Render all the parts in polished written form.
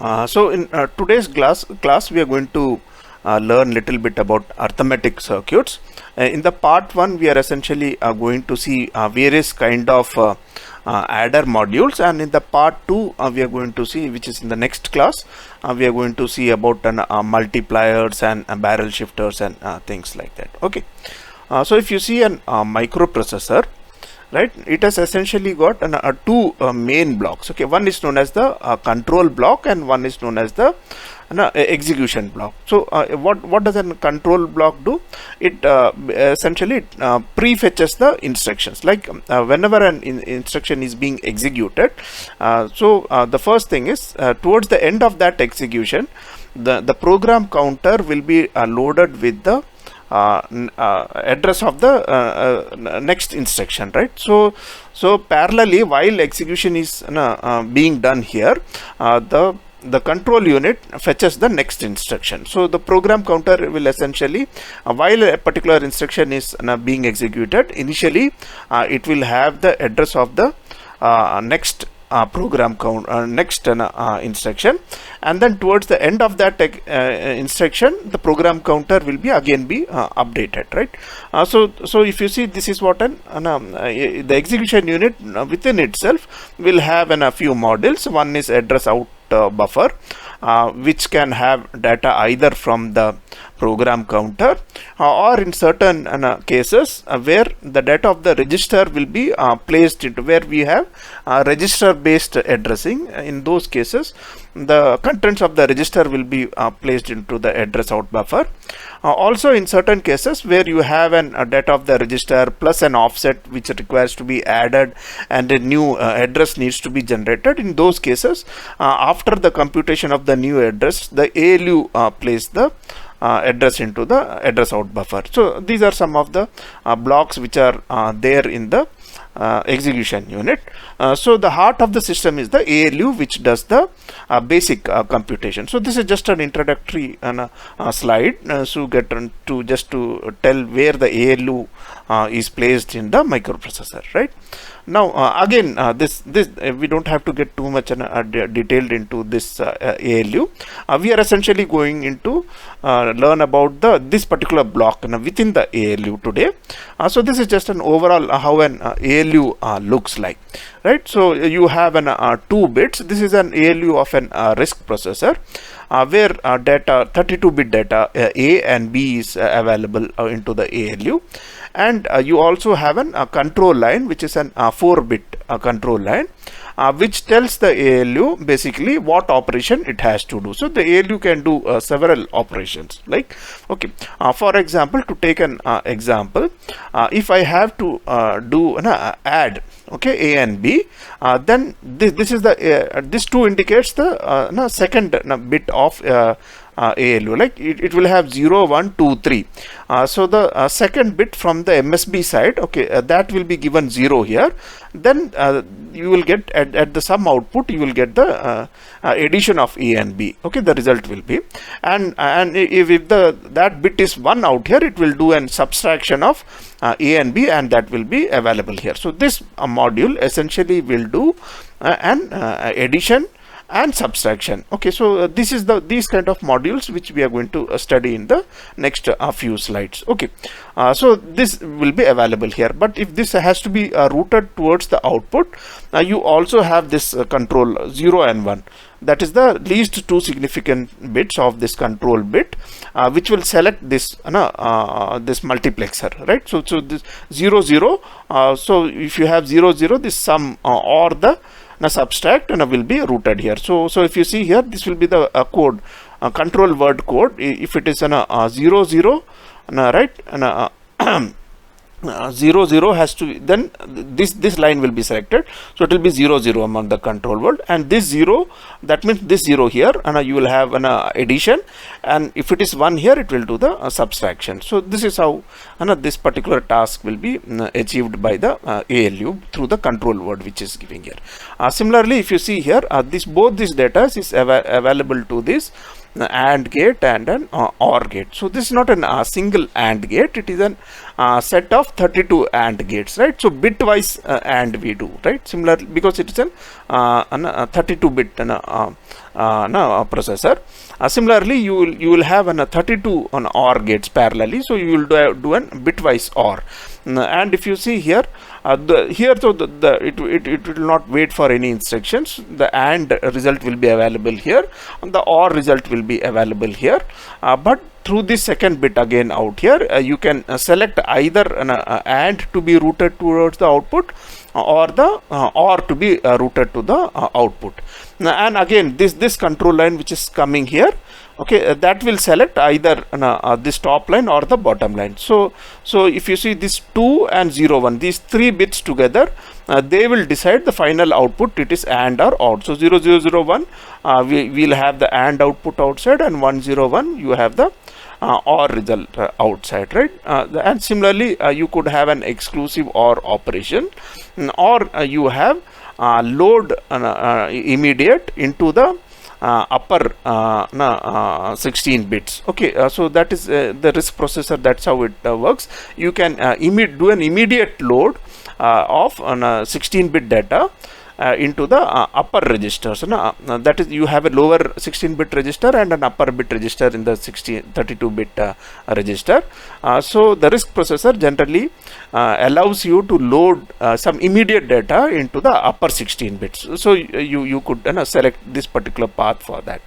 So in today's class we are going to learn little bit about arithmetic circuits. In the part 1 we are essentially going to see various kind of adder modules, and in the part 2 we are going to see, which is in the next class, we are going to see about multipliers and barrel shifters and things like that. Okay, so if you see an microprocessor, right, it has essentially got two main blocks. Okay, one is known as the control block and one is known as the execution block. So what does a control block do? It essentially prefetches the instructions. Like whenever an instruction is being executed, the first thing is towards the end of that execution, the program counter will be loaded with the address of the next instruction, right? So parallelly, while execution is being done here, the control unit fetches the next instruction. So the program counter will essentially, while a particular instruction is being executed, initially it will have the address of the next program count next instruction, and then towards the end of that instruction, the program counter will be again updated, right? So if you see, this is what the execution unit within itself will have a few modules. One is address out buffer, which can have data either from the program counter or in certain cases where the data of the register will be placed into where we have register based addressing. In those cases, the contents of the register will be placed into the address out buffer. Also in certain cases where you have a data of the register plus an offset which requires to be added and a new address needs to be generated, in those cases after the computation of the new address, the ALU plays the address into the address out buffer. So these are some of the blocks which are there in the execution unit. So the heart of the system is the ALU, which does the basic computation. So this is just an introductory slide, so get to just to tell where the ALU is placed in the microprocessor, right? Now again, this we don't have to get too much detailed into this ALU. We are essentially going into learn about this particular block within the ALU today. So this is just an overall how an ALU looks like, right? So you have an 2 bits. This is an ALU of an RISC processor, where data 32-bit data A and B is available into the ALU, and you also have a control line, which is an 4-bit control line, which tells the ALU basically what operation it has to do. So the ALU can do several operations, like, okay, for example, to take an example, if I have to do an add, okay, A and B, then this is the this 2 indicates the second bit of ALU, like it will have 0, 1, 2, 3. So the second bit from the MSB side, okay, that will be given 0 here. Then you will get at the sum output, you will get the addition of A and B. Okay, the result will be, and if that bit is 1 out here, it will do an subtraction of A and B, and that will be available here. So this module essentially will do an addition and subtraction. Okay, so this is these kind of modules which we are going to study in the next few slides. Okay, so this will be available here, but if this has to be routed towards the output, you also have this control 0 and 1. That is the least 2 significant bits of this control bit, which will select this this multiplexer, right? So this 0, 0. So if you have 0, 0, this sum or the subtract will be routed here. So if you see here, this will be the code, control word code. If it is 0, 0, right, and 0, 0 has to, then this line will be selected, so it will be 0, 0 among the control word, and this 0, that means this 0 here, and you will have an addition, and if it is 1 here, it will do the subtraction. So this is how this particular task will be achieved by the ALU through the control word which is giving here. Similarly, if you see here, both these data is available to this AND gate and an OR gate. So this is not a single AND gate, it is an set of 32 AND gates, right? So bitwise AND we do, right? Similarly, because it is a 32-bit processor. Similarly, you will have a 32 OR gates parallelly, so you will do an bitwise OR. And if you see here, it will not wait for any instructions. The AND result will be available here, and the OR result will be available here. But through this second bit again out here, you can select either an AND to be routed towards the output, or the OR to be routed to the output. And again, this control line which is coming here, okay, that will select either this top line or the bottom line. So if you see this 2 and 0 1, these 3 bits together, they will decide the final output. It is AND or OR. So 0 0 0 1, we will have the AND output outside, and 1 0 1, you have the OR result outside, right? And similarly, you could have an exclusive OR operation, or you have load immediate into the upper 16 bits. Okay, so that is the RISC processor. That's how it works. You can do an immediate load of 16-bit data into the upper registers. That is, you have a lower 16-bit register and an upper bit register in the 32-bit register. So the RISC processor generally allows you to load some immediate data into the upper 16 bits. So you could select this particular path for that.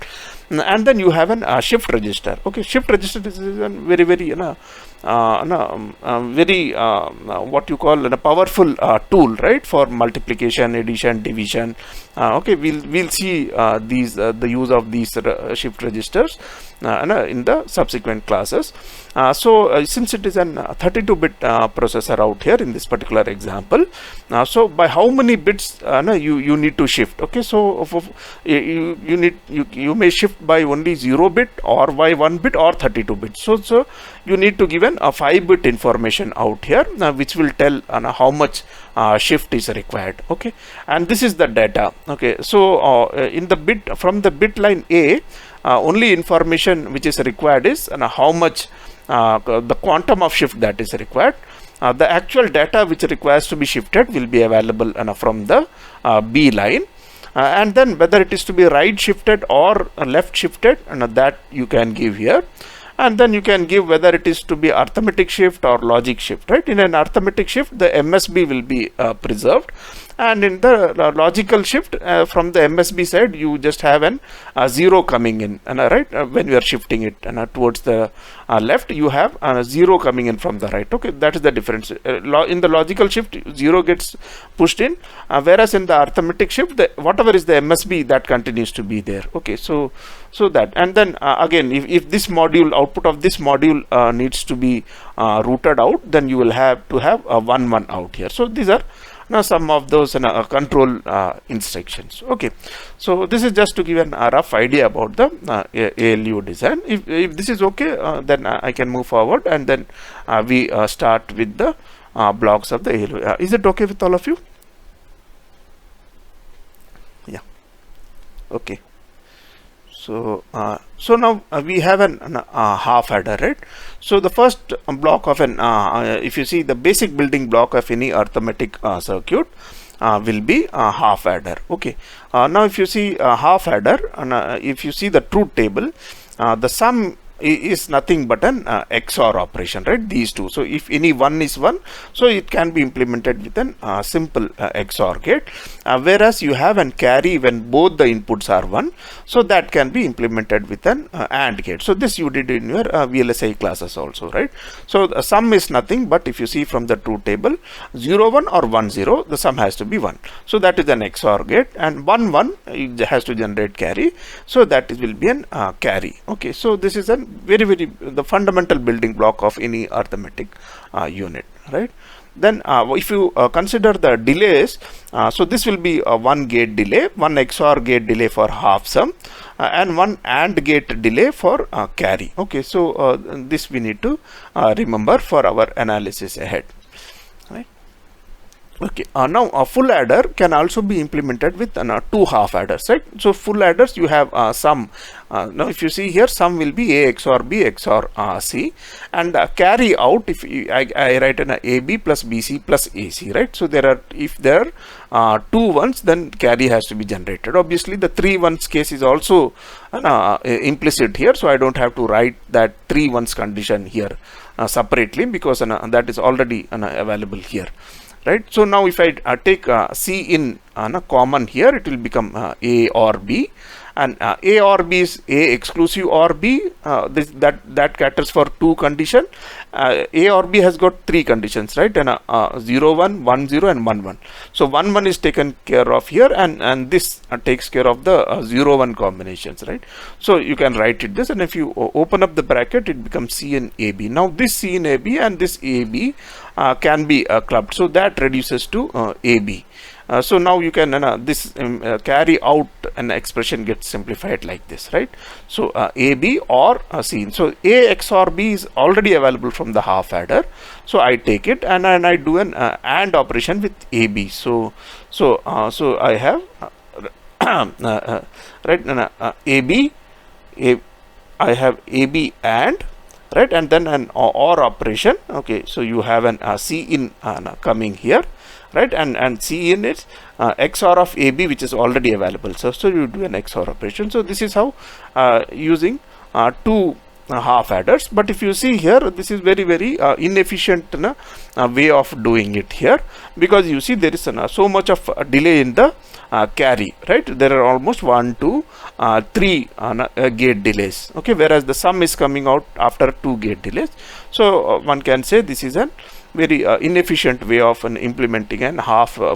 And then you have an shift register. Okay, shift register is a very what you call a powerful tool, right, for multiplication, addition, division. Okay, we'll see the use of these shift registers in the subsequent classes. So since it is an 32-bit processor out here in this particular example, so by how many bits you need to shift? Okay, so you may shift by only 0 bit, or by 1 bit, or 32 bits. So you need to give a 5-bit information out here, which will tell how much shift is required. Okay, and this is the data. Okay, so in the bit, from the bit line A, only information which is required is how much the quantum of shift that is required. The actual data which requires to be shifted will be available from the B line. And then whether it is to be right shifted or left shifted, that you can give here. And then you can give whether it is to be arithmetic shift or logic shift, right? In an arithmetic shift, the MSB will be preserved, and in the logical shift, from the MSB side, you just have an 0 coming in, right? When you are shifting it towards the left, you have 0 coming in from the right. Okay, that is the difference. In the logical shift, 0 gets pushed in, whereas in the arithmetic shift, whatever is the MSB, that continues to be there. Okay, so that, and then again, if this module, output of this module needs to be routed out, then you will have to have a 1 1 out here. So these are some of those control instructions. Okay, so this is just to give a rough idea about the ALU design. If this is okay, then I can move forward, and then we start with the blocks of the ALU. Is it okay with all of you? Yeah. Okay. So now we have an half adder, right? So the first block of an, if you see the basic building block of any arithmetic circuit will be half adder. Okay. Now if you see half adder, if you see the truth table, the sum is nothing but an XOR operation, right? These two. So if any one is 1, so it can be implemented with an simple XOR gate, whereas you have an carry when both the inputs are 1, so that can be implemented with an AND gate. So this you did in your VLSI classes also, right? So the sum is nothing but, if you see from the truth table, 0 1 or 1 0, the sum has to be 1. So that is an XOR gate, and 1 1 it has to generate carry, so that will be an carry. Okay, so this is an the fundamental building block of any arithmetic unit, right? Then if you consider the delays, so this will be a 1 gate delay, 1 XOR gate delay for half sum, and 1 AND gate delay for carry. Okay, so this we need to remember for our analysis ahead, right? Okay, now a full adder can also be implemented with two half adders, right? So full adders, you have sum. Now if you see here, sum will be A XOR B XOR C, and carry out, if I write an AB plus BC plus AC, right? So if there are two ones, then carry has to be generated. Obviously the 3 ones case is also implicit here, so I don't have to write that 3 ones condition here separately, because that is already available here. Right. So now if I take C in common here, it will become A or B, and A or B is A exclusive or B. That caters for 2 condition. A or B has got 3 conditions, right? And 0 1 1 0 and 1 1. So 1 1 is taken care of here, and this takes care of the 0 1 combinations, right? So you can write it this, and if you open up the bracket, it becomes C in AB. Now this C in AB and this AB can be clubbed, so that reduces to AB. So now you can carry out an expression gets simplified like this, right? So AB or C. So A XOR B is already available from the half adder, so I take it and I do an AND operation with AB. So I have AB, I have AB AND, right, and then an OR operation. Okay, so you have an C in coming here, right, and C in is XOR of AB, which is already available. So you do an XOR operation. So this is how using 2 half adders. But if you see here, this is very inefficient way of doing it here, because you see there is so much of delay in the carry, right? There are almost 1 2 3 gate delays, okay, whereas the sum is coming out after 2 gate delays. So one can say this is an very inefficient way of implementing an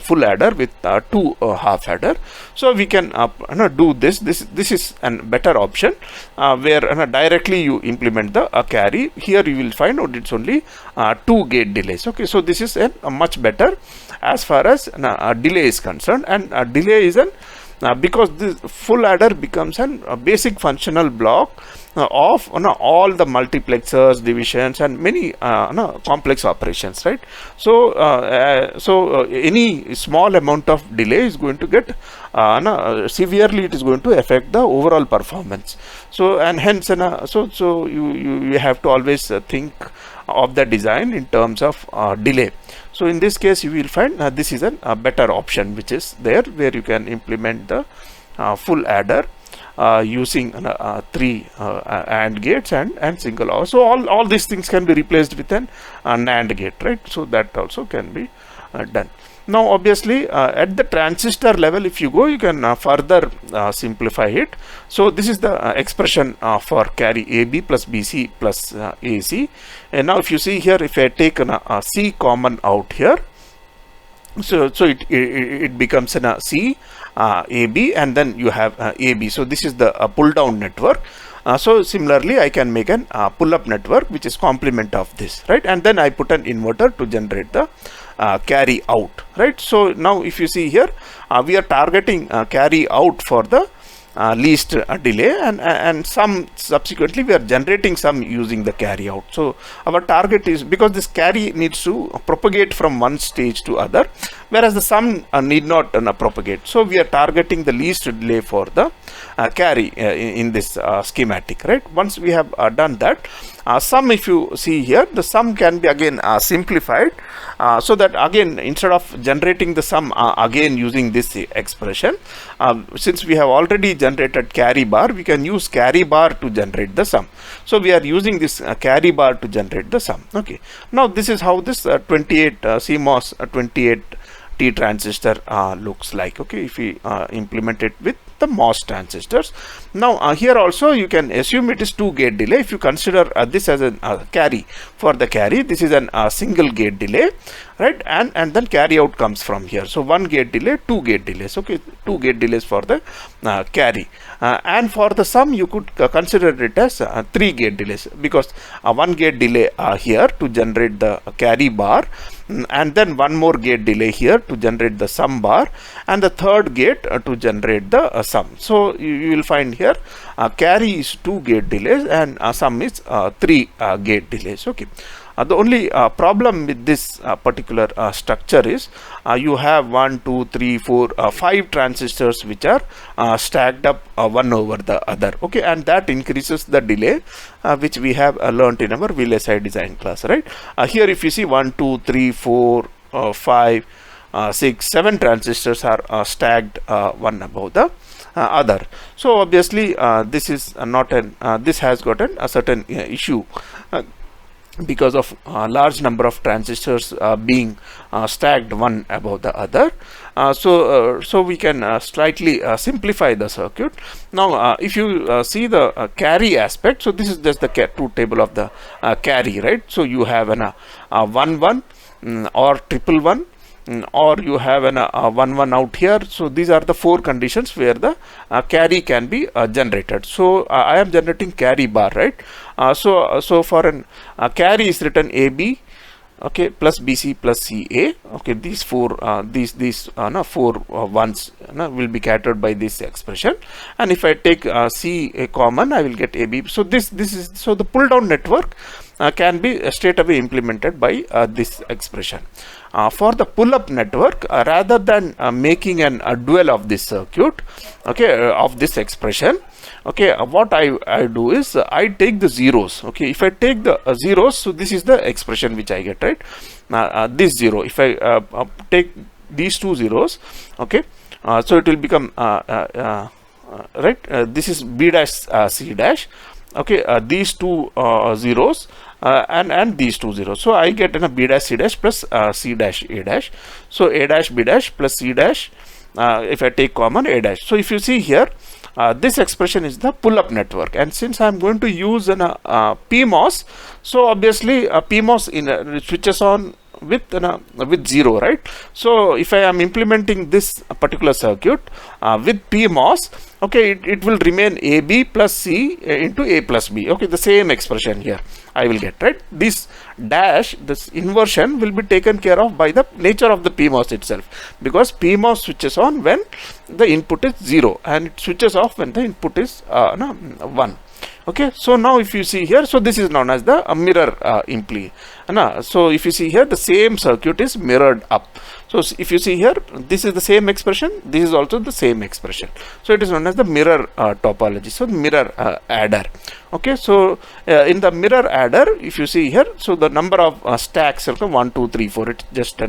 full adder with 2 half adder. So we can do this is a better option, where directly you implement the carry. Here you will find out it's only 2 gate delays. Okay, so this is a much better as far as delay is concerned, and delay is an because this full adder becomes a basic functional block of all the multiplexers, divisions, and many complex operations, right? So any small amount of delay is going to get severely, it is going to affect the overall performance. So and hence so you have to always think of the design in terms of delay. So in this case you will find this is a better option which is there, where you can implement the full adder using 3 AND gates and single OR. So all these things can be replaced with an NAND gate, right? So that also can be done. Now obviously at the transistor level, if you go, you can further simplify it. So this is the expression for carry AB plus BC plus AC. And now if you see here, if I take a C common out here, so it becomes a C AB, and then you have AB. So this is the pull down network. So similarly I can make an pull up network which is complement of this, right? And then I put an inverter to generate the carry out, right? So now if you see here, we are targeting carry out for the least delay, and some subsequently we are generating some using the carry out. So our target is, because this carry needs to propagate from one stage to other, whereas the sum need not propagate. So we are targeting the least delay for the carry in this schematic, right? Once we have done that, sum, if you see here, the sum can be again simplified, so that again instead of generating the sum again using this expression, since we have already generated carry bar, we can use carry bar to generate the sum. So we are using this carry bar to generate the sum. Okay, now this is how this 28 CMOS 28 T transistor looks like. Okay, if we implement it with the MOS transistors. Now here also you can assume it is 2 gate delay. If you consider this as a carry, for the carry this is an single gate delay, right? And then carry out comes from here. So 1 gate delay, 2 gate delays. Okay, 2 gate delays for the carry, and for the sum you could consider it as 3 gate delays, because 1 gate delay here to generate the carry bar, and then 1 more gate delay here to generate the sum bar, and the 3rd gate to generate the sum. So you will find here carry is 2 gate delays and sum is 3 gate delays. Okay, The only problem with this particular structure is you have 1, 2, 3, 4, 5 transistors which are stacked up one over the other. Okay, and that increases the delay which we have learnt in our VLSI design class, right? Here if you see 1, 2, 3, 4, 5, 6, 7 transistors are stacked one above the other. So obviously this is not an this has gotten a certain issue because of large number of transistors being stacked one above the other. So we can slightly simplify the circuit. Now if you see the carry aspect, so this is just the truth table of the carry, right? So you have an 1 1 or triple 1, or you have an 1 1 out here. So these are the 4 conditions where the carry can be generated. So I am generating carry bar, right? So for an carry is written AB, okay, plus BC plus CA. Okay, these 4 these 4 ones will be catered by this expression, and if I take C a common, I will get AB. So this is, so the pull down network can be straight away implemented by this expression. For the pull up network, rather than making a dual of this circuit, okay, of this expression, okay, what I do is I take the zeros. Okay, if I take the zeros, so this is the expression which I get, right? This 0, if I take these 2 zeros, okay, so it will become right, this is B dash C dash, okay, these 2 zeros and these 2 zeros. So I get a B dash C dash plus C dash A dash. So A dash B dash plus C dash, if I take common, A dash. So if you see here, this expression is the pull-up network, and since I am going to use an PMOS, so obviously PMOS switches on with 0, right? So if I am implementing this particular circuit with PMOS, okay, it will remain AB plus C into A plus B. Okay, the same expression here I will get, right? This dash, this inversion will be taken care of by the nature of the PMOS itself, because PMOS switches on when the input is 0 and it switches off when the input is 1. Okay, so now if you see here, so this is known as the mirror so if you see here, the same circuit is mirrored up. So if you see here, this is the same expression, this is also the same expression. So it is known as the mirror topology. So mirror adder. Okay, so in the mirror adder, if you see here, so the number of stacks, 1, 2, 3, 4, it's just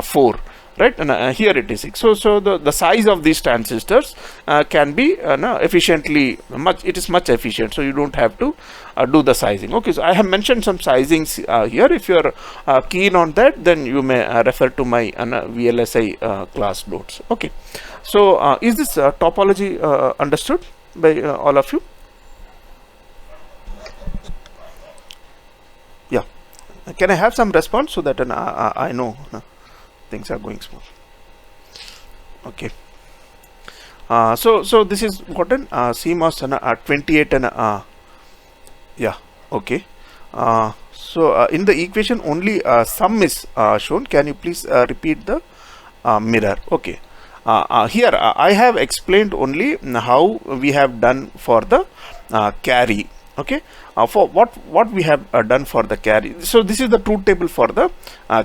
4. Right, and here it is 6. So the size of these transistors can be efficiently it is much efficient, so you don't have to do the sizing. Okay, so I have mentioned some sizings here. If you are keen on that, then you may refer to my VLSI class notes. Okay, so is this topology understood by all of you? Yeah, can I have some response so that I know things are going smooth? Okay, so this is what an CMOS and 28 and yeah, okay. So in the equation only sum is shown. Can you please repeat the mirror? Okay, here I have explained only how we have done for the carry. Okay, for what we have done for the carry. So this is the truth table for the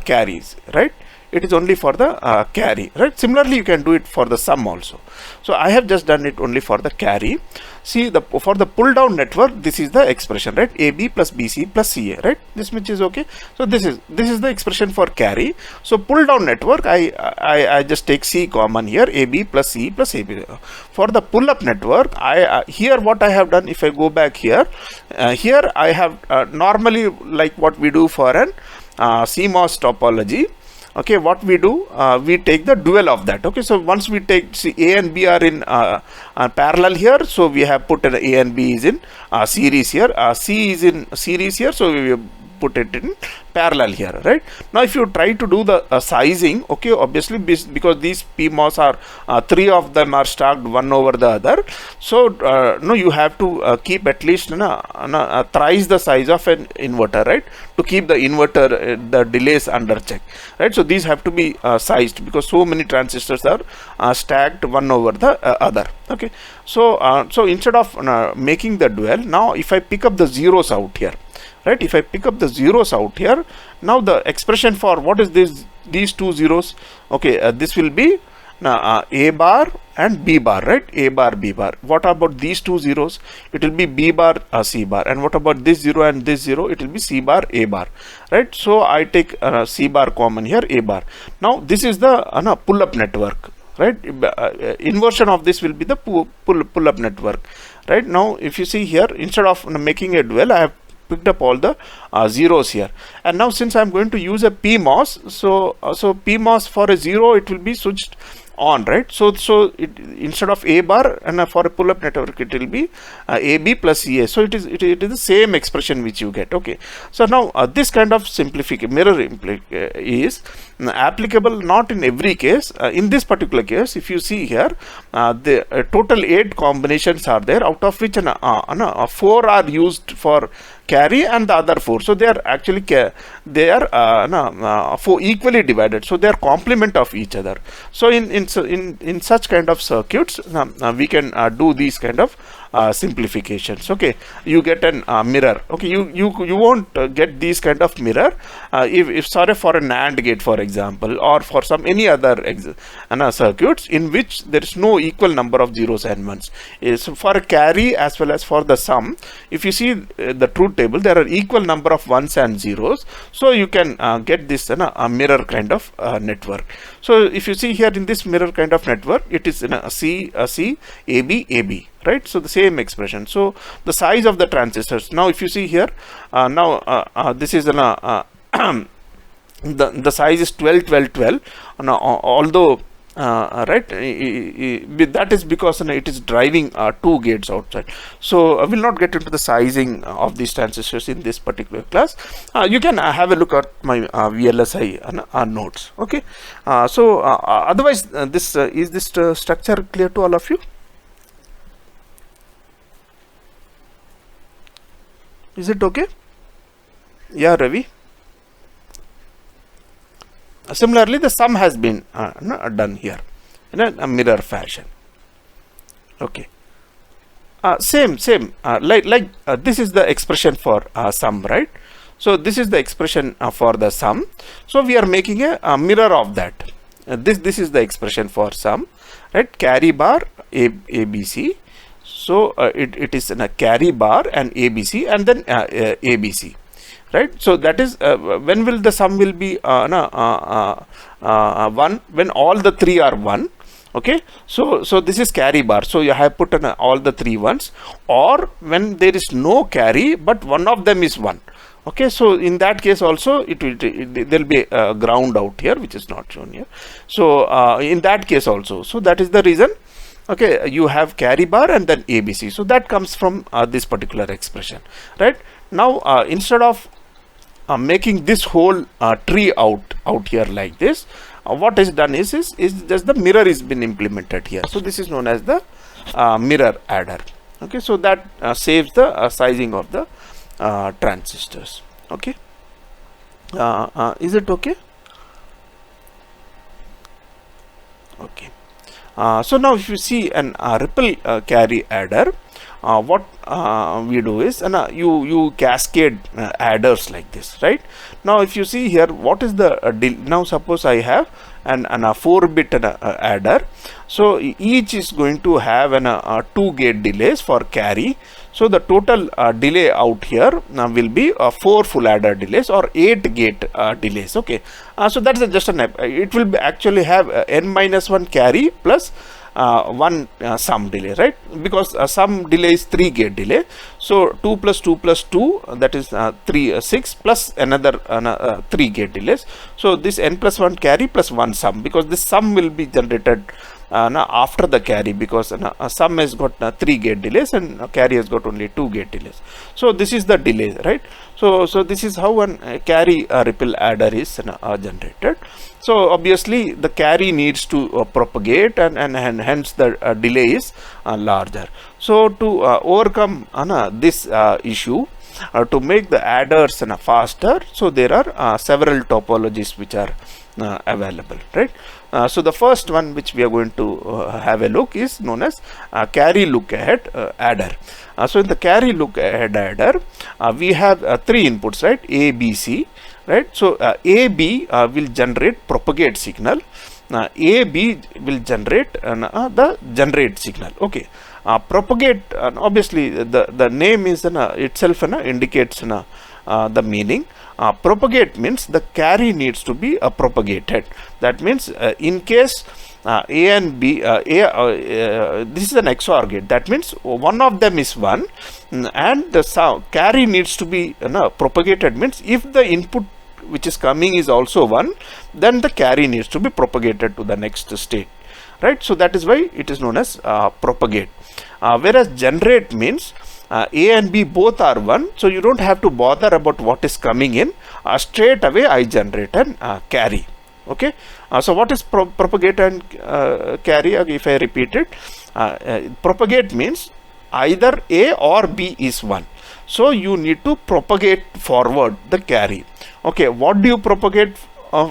carries, right? It is only for the carry, right? Similarly, you can do it for the sum also. So I have just done it only for the carry. See, for the pull down network, this is the expression, right? AB plus BC plus CA, right? This much is okay. So this is the expression for carry. So pull down network, I just take C common here, AB plus C plus AB. For the pull up network, here what I have done, if I go back here, here I have normally like what we do for an CMOS topology. Okay, what we do, we take the dual of that. Okay, so once we take, see, A and B are in parallel here, so we have put an A and B is in series here, C is in series here, so we put it in parallel here, right? Now if you try to do the sizing, okay, obviously because these PMOS are 3 of them are stacked one over the other, so no, you have to keep at least thrice the size of an inverter, right, to keep the inverter the delays under check, right? So these have to be sized because so many transistors are stacked one over the other. Okay, so so instead of making the dual, now if I pick up the zeros out here, right? If I pick up the zeros out here, now the expression for what is this, these two zeros, okay, this will be A bar and B bar, right? A bar, B bar. What about these two zeros? It will be B bar, C bar. And what about this zero and this zero? It will be C bar, A bar, right? So I take C bar common here, A bar. Now this is the pull-up network, right? Inversion of this will be the pull-up network, right? Now if you see here, instead of making a dual, I have picked up all the zeros here, and now since I'm going to use a PMOS, so PMOS for a 0 it will be switched on, right? So it, instead of A bar and for a pull-up network it will be AB plus CA. So it is the same expression which you get. Okay, so now this kind of simplification mirror is applicable not in every case. In this particular case, if you see here, the total 8 combinations are there, out of which 4 are used for carry and the other 4. So they are actually they are 4 equally divided. So they are complement of each other. So in such kind of circuits, we can do these kind of simplifications. Okay, you get an mirror. Okay, you won't get these kind of mirror if sorry for a NAND gate, for example, or for some any other circuits in which there is no equal number of zeros and ones. So for a carry as well as for the sum, if you see the truth table, there are equal number of ones and zeros. So you can get this a mirror kind of network. So if you see here in this mirror kind of network, it is C, AB, AB. Right, so the same expression. So the size of the transistors. Now, if you see here, this is the size is 12, 12, 12. Although right, that is because it is driving 2 gates outside. So I will not get into the sizing of these transistors in this particular class. You can have a look at my VLSI notes. Okay, so otherwise, this is this structure clear to all of you? Is it okay? Yeah, Ravi. Similarly, the sum has been done here in a mirror fashion. Okay. Same. Like this is the expression for sum, right? So this is the expression for the sum. So we are making a mirror of that. This is the expression for sum, right? Carry bar ABC. So it is in a carry bar and ABC and then ABC, right? So that is when will the sum will be 1, when all the 3 are 1. Okay, so this is carry bar. So you have put all the 3 ones, or when there is no carry but one of them is 1. Okay, so in that case also there will be a ground out here which is not shown here. So in that case also, so that is the reason. Okay, you have carry bar and then ABC. So that comes from this particular expression, right? Now instead of making this whole tree out here like this, what is done is just the mirror is been implemented here. So this is known as the mirror adder. Okay, so that saves the sizing of the transistors. Okay, is it okay? Okay. So now if you see an ripple carry adder, what we do is you cascade adders like this, right? Now if you see here, what is the now suppose I have an 4-bit adder, so each is going to have an 2 gate delays for carry. So the total delay out here will be 4 full adder delays or 8 gate delays. Okay, so that is just it will actually have n-1 carry plus 1 sum delay, right? Because sum delay is 3 gate delay. So 2 plus 2 plus 2, that is 6 plus another 3 gate delays. So this n plus 1 carry plus 1 sum, because this sum will be generated after the carry, because sum has got 3 gate delays and carry has got only 2 gate delays. So this is the delay, right? So this is how one carry ripple adder is generated. So obviously the carry needs to propagate, and hence the delay is larger. So to overcome this issue, to make the adders faster, so there are several topologies which are available, right? So the first one which we are going to have a look is known as carry look ahead adder. So in the carry look ahead adder, we have three inputs, right? A, B, C, right? So A, B will generate propagate signal. A, B will generate the generate signal. Okay. Propagate, obviously the name is itself indicates the meaning. Propagate means the carry needs to be propagated. That means in case A and B, this is an XOR gate. That means one of them is 1 and the carry needs to be propagated. Means if the input which is coming is also 1, then the carry needs to be propagated to the next state, right? So that is why it is known as propagate. Whereas generate means A and B both are 1, so you don't have to bother about what is coming in. Straight away I generate an carry. Okay. So what is propagate and carry? If I repeat it, propagate means either A or B is 1. So you need to propagate forward the carry. Okay, what do you propagate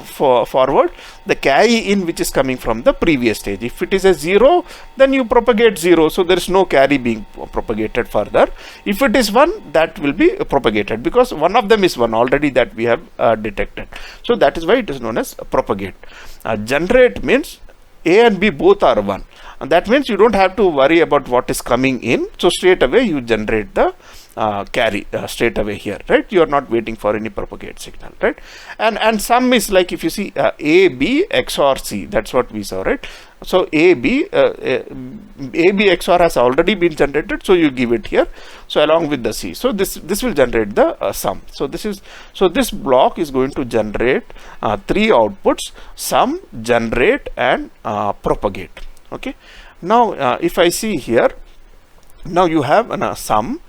forward? The carry in which is coming from the previous stage. If it is a 0, then you propagate 0, so there is no carry being propagated further. If it is 1, that will be propagated because one of them is 1 already, that we have detected. So that is why it is known as propagate. Generate means A and B both are 1, and that means you don't have to worry about what is coming in, so straight away you generate the carry straight away here, right? You are not waiting for any propagate signal, right? And some is like, if you see A, B, XOR C, that's what we saw, right? So A, B XOR has already been generated, so you give it here, so along with the C. So this will generate the sum. So this block is going to generate 3 outputs: sum, generate, and propagate. Okay. Now if I see here, now you have a sum,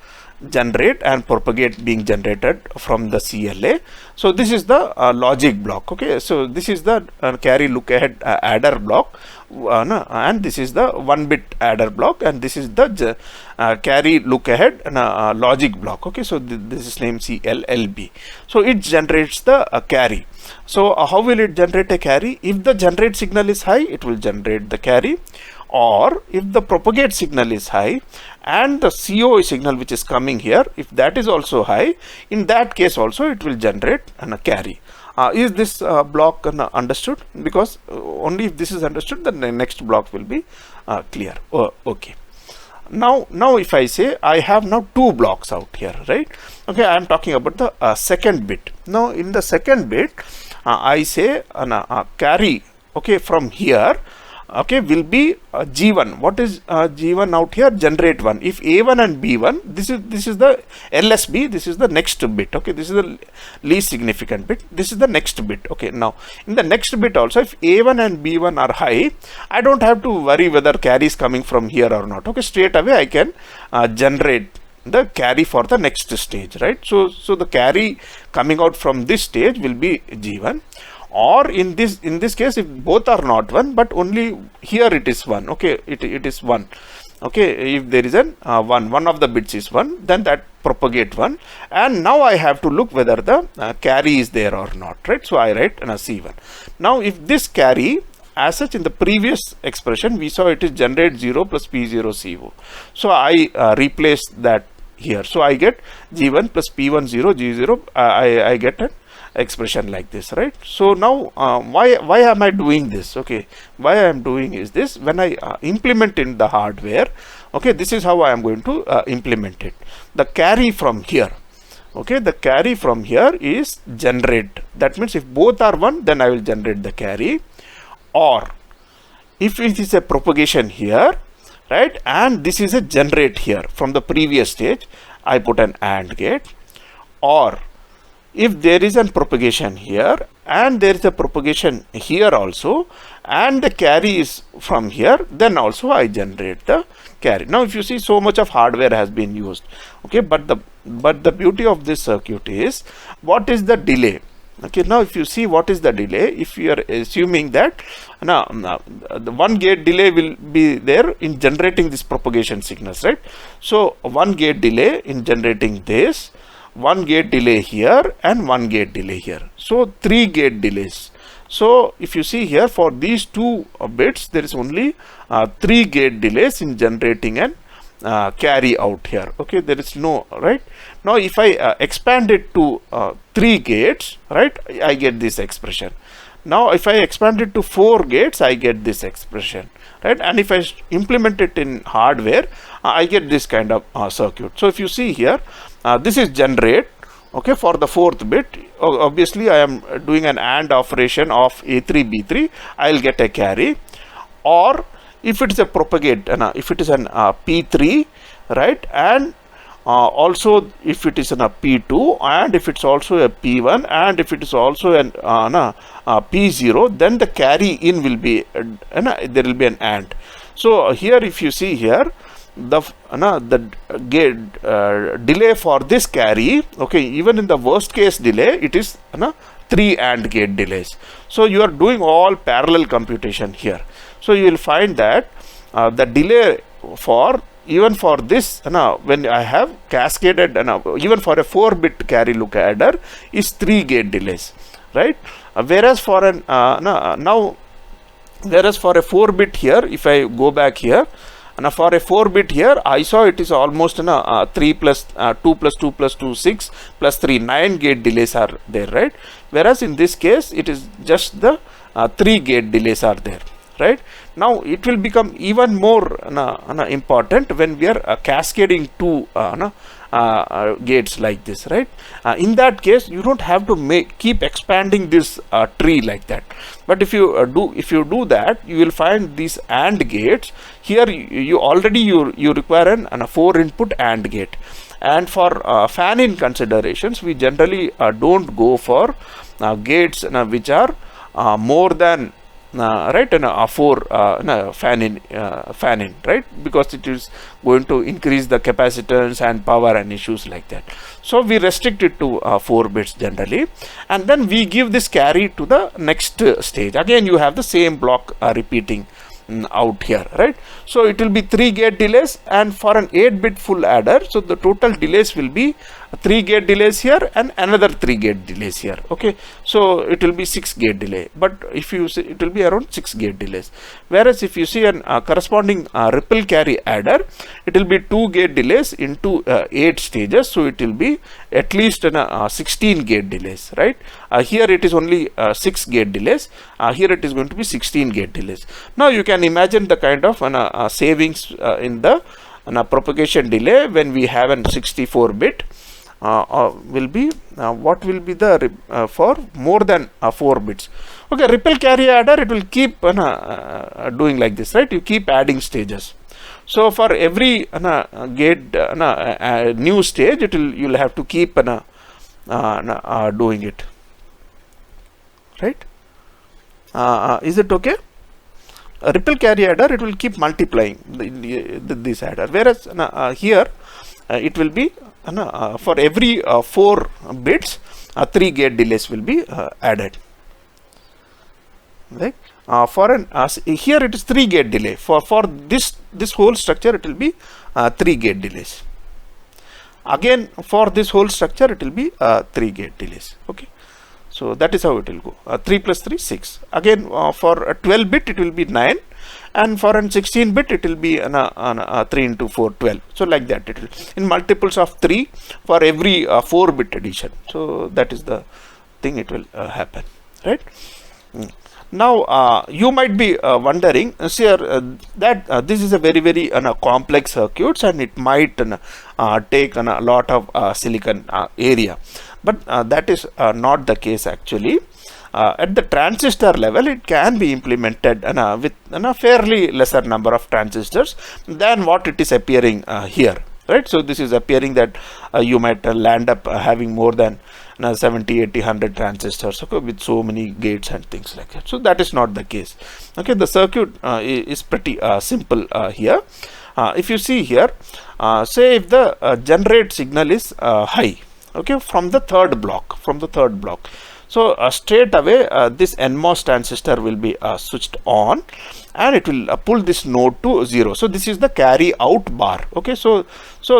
generate, and propagate being generated from the CLA. So this is the logic block. Okay, so this is the carry look ahead adder block, and this is the 1-bit adder block, and this is the carry look ahead logic block. Okay, so this is named CLLB. So it generates the carry. So how will it generate a carry? If the generate signal is high, it will generate the carry. Or if the propagate signal is high and the CO signal which is coming here, if that is also high, in that case also it will generate a carry. Is this block understood? Because only if this is understood, then the next block will be clear. Okay. Now if I say I have now 2 blocks out here, right? Okay, I am talking about the second bit. Now in the second bit, I say carry, okay, from here, okay, will be G1. What is G1 out here? Generate 1. If A1 and B1, this is the LSB, this is the next bit. Okay, this is the least significant bit. This is the next bit. Okay, now in the next bit also, if A1 and B1 are high, I don't have to worry whether carry is coming from here or not. Okay, straight away I can generate the carry for the next stage, right? So the carry coming out from this stage will be G1. Or in this case, if both are not 1, but only here it is 1. Okay, it is 1. Okay, if there is an one of the bits is 1, then that propagate 1, and now I have to look whether the carry is there or not, right? So I write C1. Now if this carry, as such, in the previous expression we saw it is generate 0 plus P0 CO. So I replace that here. So I get G1 plus P1 0 G0. I get an expression like this, right? So now why am I doing this? Okay, why I am doing is this: when I implement in the hardware, okay, this is how I am going to implement it. The carry from here, okay, the carry from here is generate. That means if both are 1, then I will generate the carry. Or if it is a propagation here, right, and this is a generate here from the previous stage, I put an AND gate. Or if there is a propagation here and there is a propagation here also, and the carry is from here, then also I generate the carry. Now if you see, so much of hardware has been used, okay, but the beauty of this circuit is, what is the delay? Okay, now if you see what is the delay, if you are assuming that now the 1 gate delay will be there in generating this propagation signals, right? So 1 gate delay in generating this. 1 gate delay here and 1 gate delay here. So 3 gate delays. So if you see here, for these two bits, there is only 3 gate delays in generating an carry out here. Okay, there is no, right? Now if I expand it to 3 gates, right, I get this expression. Now if I expand it to 4 gates, I get this expression, right? And if I implement it in hardware, I get this kind of circuit. So if you see here, this is generate, okay, for the 4th bit. Obviously I am doing an AND operation of A3 B3, I will get a carry. Or if it is a propagate, if it is an P3, right, and also if it is an P2, and if it's also a P1, and if it is also an P0, then the carry in will be there will be an AND. So here if you see here, the gate delay for this carry, okay, even in the worst case delay, it is 3 AND gate delays. So you are doing all parallel computation here. So you will find that the delay for even for this, when I have cascaded, even for a 4-bit carry look adder, is 3 gate delays, right? Whereas for an whereas for a 4-bit here, if I go back here, and for a 4-bit here, I saw it is almost 3 plus 2 plus 2 plus 2 6 plus 3 9 gate delays are there, right? Whereas in this case, it is just the 3 gate delays are there, right? Now it will become even more important when we are cascading 2 gates like this, right? In that case, you don't have to keep expanding this tree like that. But if you do that, you will find these AND gates here. You already require an 4-input AND gate. And for fan-in considerations, we generally don't go for gates which are more than right, and 4 fan in, right, because it is going to increase the capacitance and power and issues like that. So we restrict it to 4 bits generally, and then we give this carry to the next stage. Again, you have the same block repeating out here, right? So it will be 3 gate delays, and for an 8-bit full adder, so the total delays will be 3 gate delays here and another 3 gate delays here. Okay, so it will be 6 gate delay, but if you see, it will be around 6 gate delays. Whereas if you see an corresponding ripple carry adder, it will be 2 gate delays into 8 stages, so it will be at least 16 gate delays, right? Here it is only 6 gate delays, here it is going to be 16 gate delays. Now you can imagine the kind of savings in the propagation delay when we have an 64-bit will be what will be the for more than 4 bits. Okay, ripple carry adder, it will keep doing like this, right? You keep adding stages. So for every gate new stage, you will have to keep doing it, right? Is it okay? A ripple carry adder, it will keep multiplying this adder, whereas here it will be for every 4 bits 3 gate delays will be added, right? For an here it is 3 gate delay. For this whole structure, it will be 3 gate delays. Again, for this whole structure, it will be 3 gate delays. Okay, so that is how it will go. 3 plus 3 6. Again, for a 12-bit, it will be 9. And for an 16-bit, it will be 3 into 4, 12. So like that, it will in multiples of 3 for every 4-bit addition. So that is the thing, it will happen, right? Now you might be wondering, sir, that this is a very complex circuits, and it might take a lot of silicon area, but that is not the case actually. At the transistor level, it can be implemented with a fairly lesser number of transistors than what it is appearing here, right? So this is appearing that you might land up having more than 70, 80, 100 transistors, okay, with so many gates and things like that. So that is not the case. Okay, the circuit is pretty simple here. If you see here, say if the generate signal is high, okay, from the third block, So straight away this NMOS transistor will be switched on, and it will pull this node to 0. So this is the carry out bar. Okay, so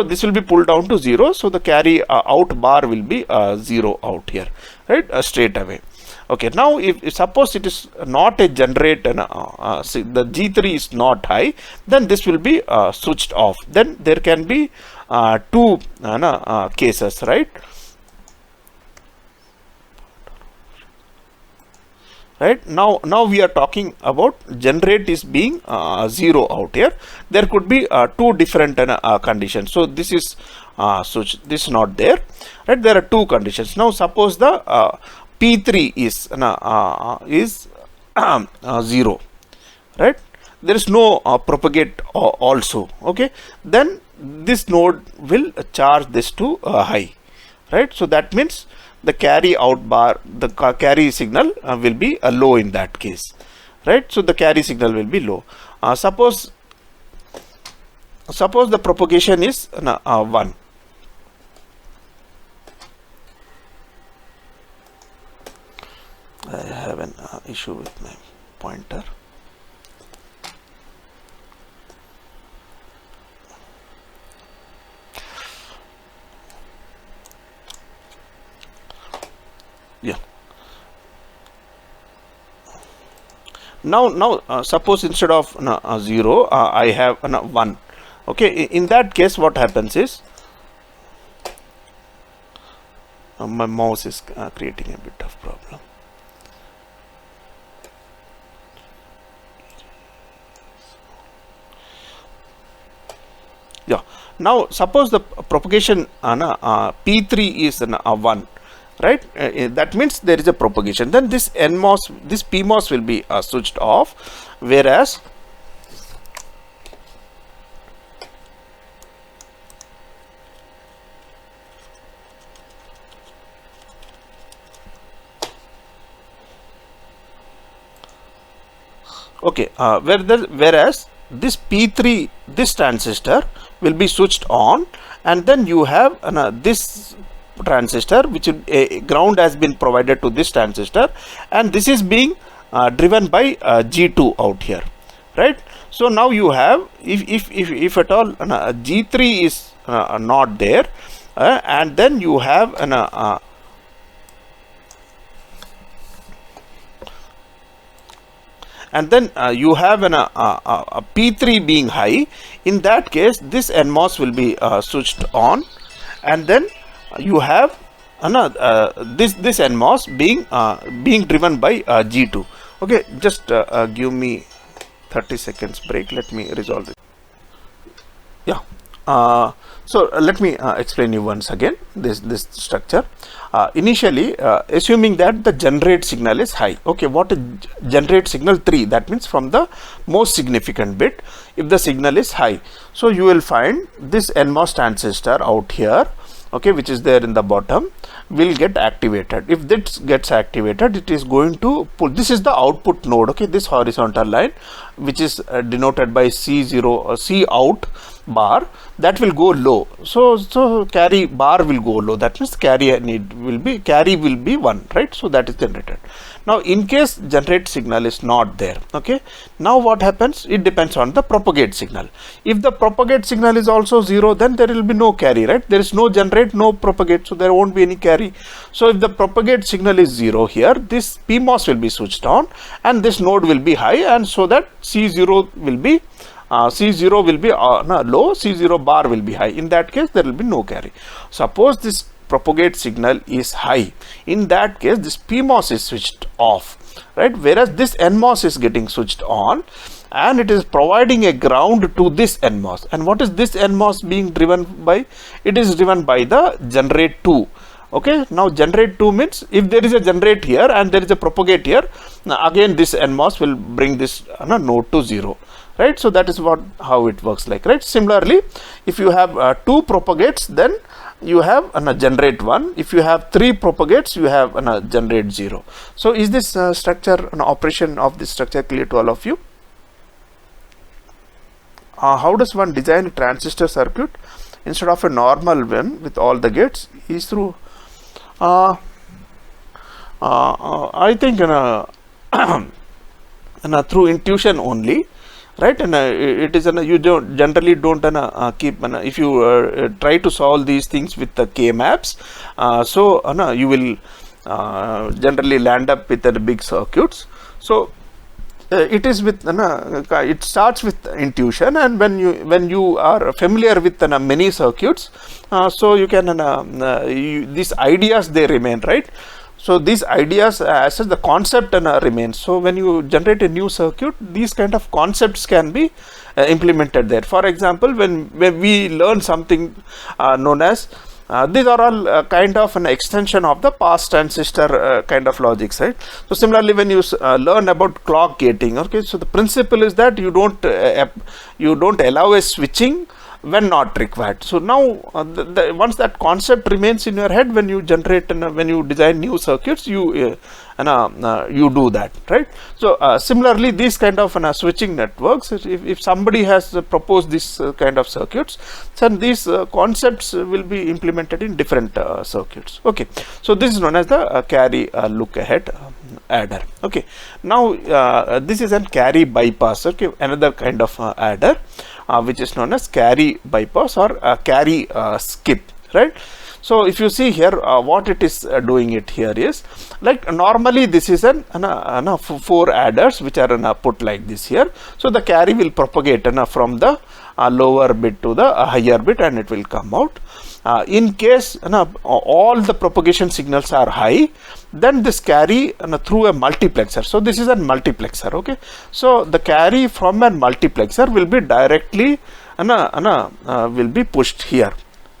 this will be pulled down to 0. So the carry out bar will be 0 out here, right, straight away. Okay, now if suppose it is not a generate, the G3 is not high, then this will be switched off. Then there can be two cases, right? Right, now we are talking about generate is being 0 out here. There could be two different conditions. So this is switch, this is not there, right? There are two conditions. Now suppose the P3 is 0, right? There is no propagate also. Okay, then this node will charge this to high, right? So that means the carry out bar, the carry signal will be low in that case, right? So the carry signal will be low. Suppose the propagation is 1. I have an issue with my pointer. Yeah. Now suppose instead of 0 I have 1. Okay, in that case what happens is my mouse is creating a bit of problem. Yeah. Now suppose the propagation P3 is 1. Right, that means there is a propagation. Then this NMOS, this PMOS will be switched off, whereas okay, whereas this P3, this transistor will be switched on, and then you have this transistor, which ground has been provided to this transistor, and this is being driven by G2 out here, right? So now you have, if at all G3 is not there, and then you have you have a P3 being high. In that case, this NMOS will be switched on, and then you have this NMOS being driven by G2. Okay, just give me 30 seconds break. Let me resolve it. Yeah. So let me explain you once again this structure. Initially, assuming that the generate signal is high. Okay, what is generate signal? 3. That means from the most significant bit, if the signal is high. So you will find this NMOS transistor out here, okay, which is there in the bottom, will get activated. If this gets activated, it is going to pull. This is the output node. Okay, this horizontal line, which is denoted by C0 C out bar, that will go low. So carry bar will go low. That means carry will be 1, right? So that is generated. Now in case generate signal is not there, okay, now what happens? It depends on the propagate signal. If the propagate signal is also 0, then there will be no carry, right? There is no generate, no propagate, so there won't be any carry. So if the propagate signal is 0 here, this PMOS will be switched on, and this node will be high, and so that C0 will be low, C0 bar will be high. In that case, there will be no carry. Suppose this propagate signal is high, in that case this PMOS is switched off, right? Whereas this NMOS is getting switched on, and it is providing a ground to this NMOS. And what is this NMOS being driven by? It is driven by the generate 2. Okay, now generate 2 means if there is a generate here and there is a propagate here, again this NMOS will bring this node to 0. Right, so that is how it works like, right? Similarly, if you have 2 propagates, then you have a generate 1. If you have 3 propagates, you have a generate 0. So is this structure, an operation of this structure clear to all of you? How does one design a transistor circuit instead of a normal one with all the gates? Is through I think through intuition only, right? And it is you don't generally don't keep if you try to solve these things with the K maps, so you will generally land up with the big circuits. So it is with it starts with intuition, and when you are familiar with many circuits, so you can these ideas, they remain, right? So these ideas, as such, the concept remains. So when you generate a new circuit, these kind of concepts can be implemented there. For example, when we learn something known as these are all kind of an extension of the past transistor kind of logics, right? So similarly, when you learn about clock gating, okay, so the principle is that you don't allow a switching when not required. So now once that concept remains in your head, when you generate and when you design new circuits, you do that, right? So similarly, these kind of switching networks, if somebody has proposed this kind of circuits, then these concepts will be implemented in different circuits. Okay, so this is known as the carry look ahead adder. Okay, now this is a carry bypass, okay, another kind of adder, which is known as carry bypass or carry skip, right? So if you see here, what it is doing it here is, like normally this is an 4 adders which are put like this here. So the carry will propagate from the lower bit to the higher bit, and it will come out. In case all the propagation signals are high, then this carry through a multiplexer. So this is a multiplexer, okay. So the carry from a multiplexer will be directly will be pushed here,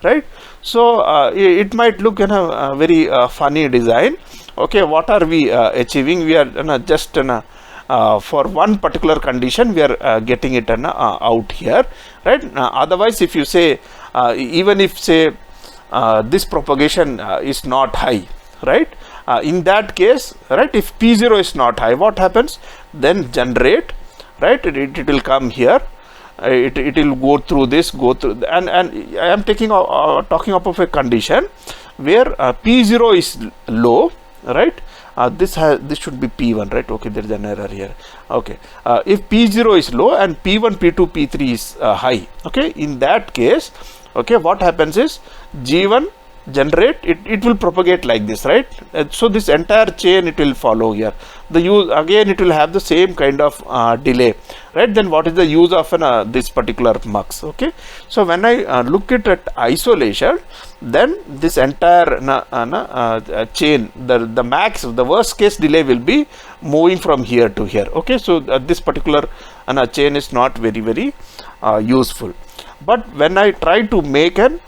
right? So it might look a very funny design. Okay, what are we achieving? We are just for one particular condition we are getting it out here, right? Otherwise, if you say even if say this propagation is not high, right? In that case, right, if P0 is not high, what happens? Then generate, right? It will come here. It will go through this, and I am talking of a condition where P0 is low, right? This should be P1, right? Okay, there is an error here. Okay, if P0 is low and P1, P2, P3 is high, okay, in that case, okay, what happens is G1 generate, it will propagate like this, right? So this entire chain it will follow here. The use again, it will have the same kind of delay, right? Then what is the use of this particular mux? Okay, so when I look at isolation, then this entire chain, the max, the worst case delay will be moving from here to here. Okay, so this particular chain is not very useful. But when I try to make an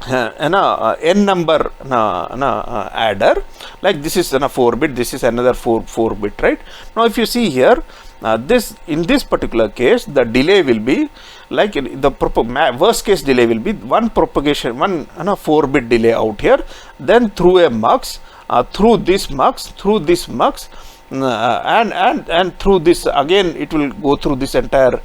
n number adder, like this is 4 bit, this is another 4 bit, right? Now if you see here, this in this particular case, the delay will be like the worst case delay will be one propagation, one 4 bit delay out here, then through a mux, through this mux, through this mux, and through this again, it will go through this entire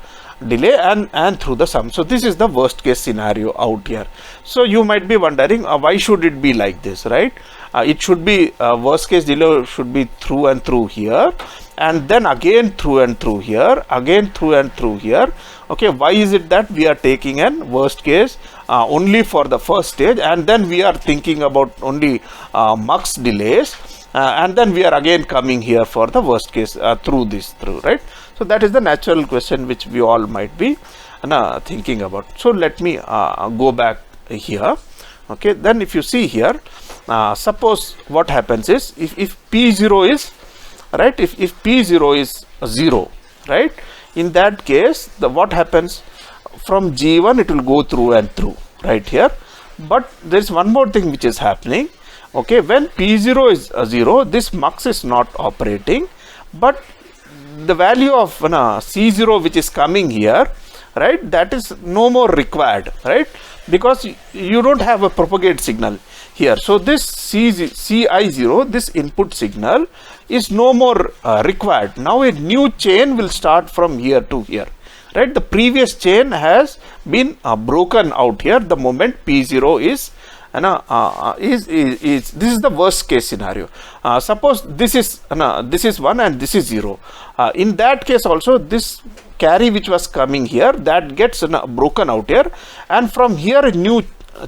delay and through the sum. So this is the worst case scenario out here. So you might be wondering, why should it be like this, right? It should be worst case delay should be through and through here, and then again through and through here, again through and through here. Okay, why is it that we are taking an worst case only for the first stage, and then we are thinking about only mux delays, and then we are again coming here for the worst case through, right? So that is the natural question which we all might be thinking about. So let me go back here. Okay, then if you see here, suppose what happens is, if P0 is right, if P0 is 0, right, in that case, what happens? From G1 it will go through and through right here. But there is one more thing which is happening. Okay, when P0 is 0, this mux is not operating, but the value of C0 which is coming here, right, that is no more required, right, because you don't have a propagate signal here. So this CI0, this input signal, is no more required. Now a new chain will start from here to here, right? The previous chain has been broken out here the moment P0 is is this is the worst case scenario. Suppose this is 1 and this is 0. In that case also, this carry which was coming here, that gets broken out here, and from here a new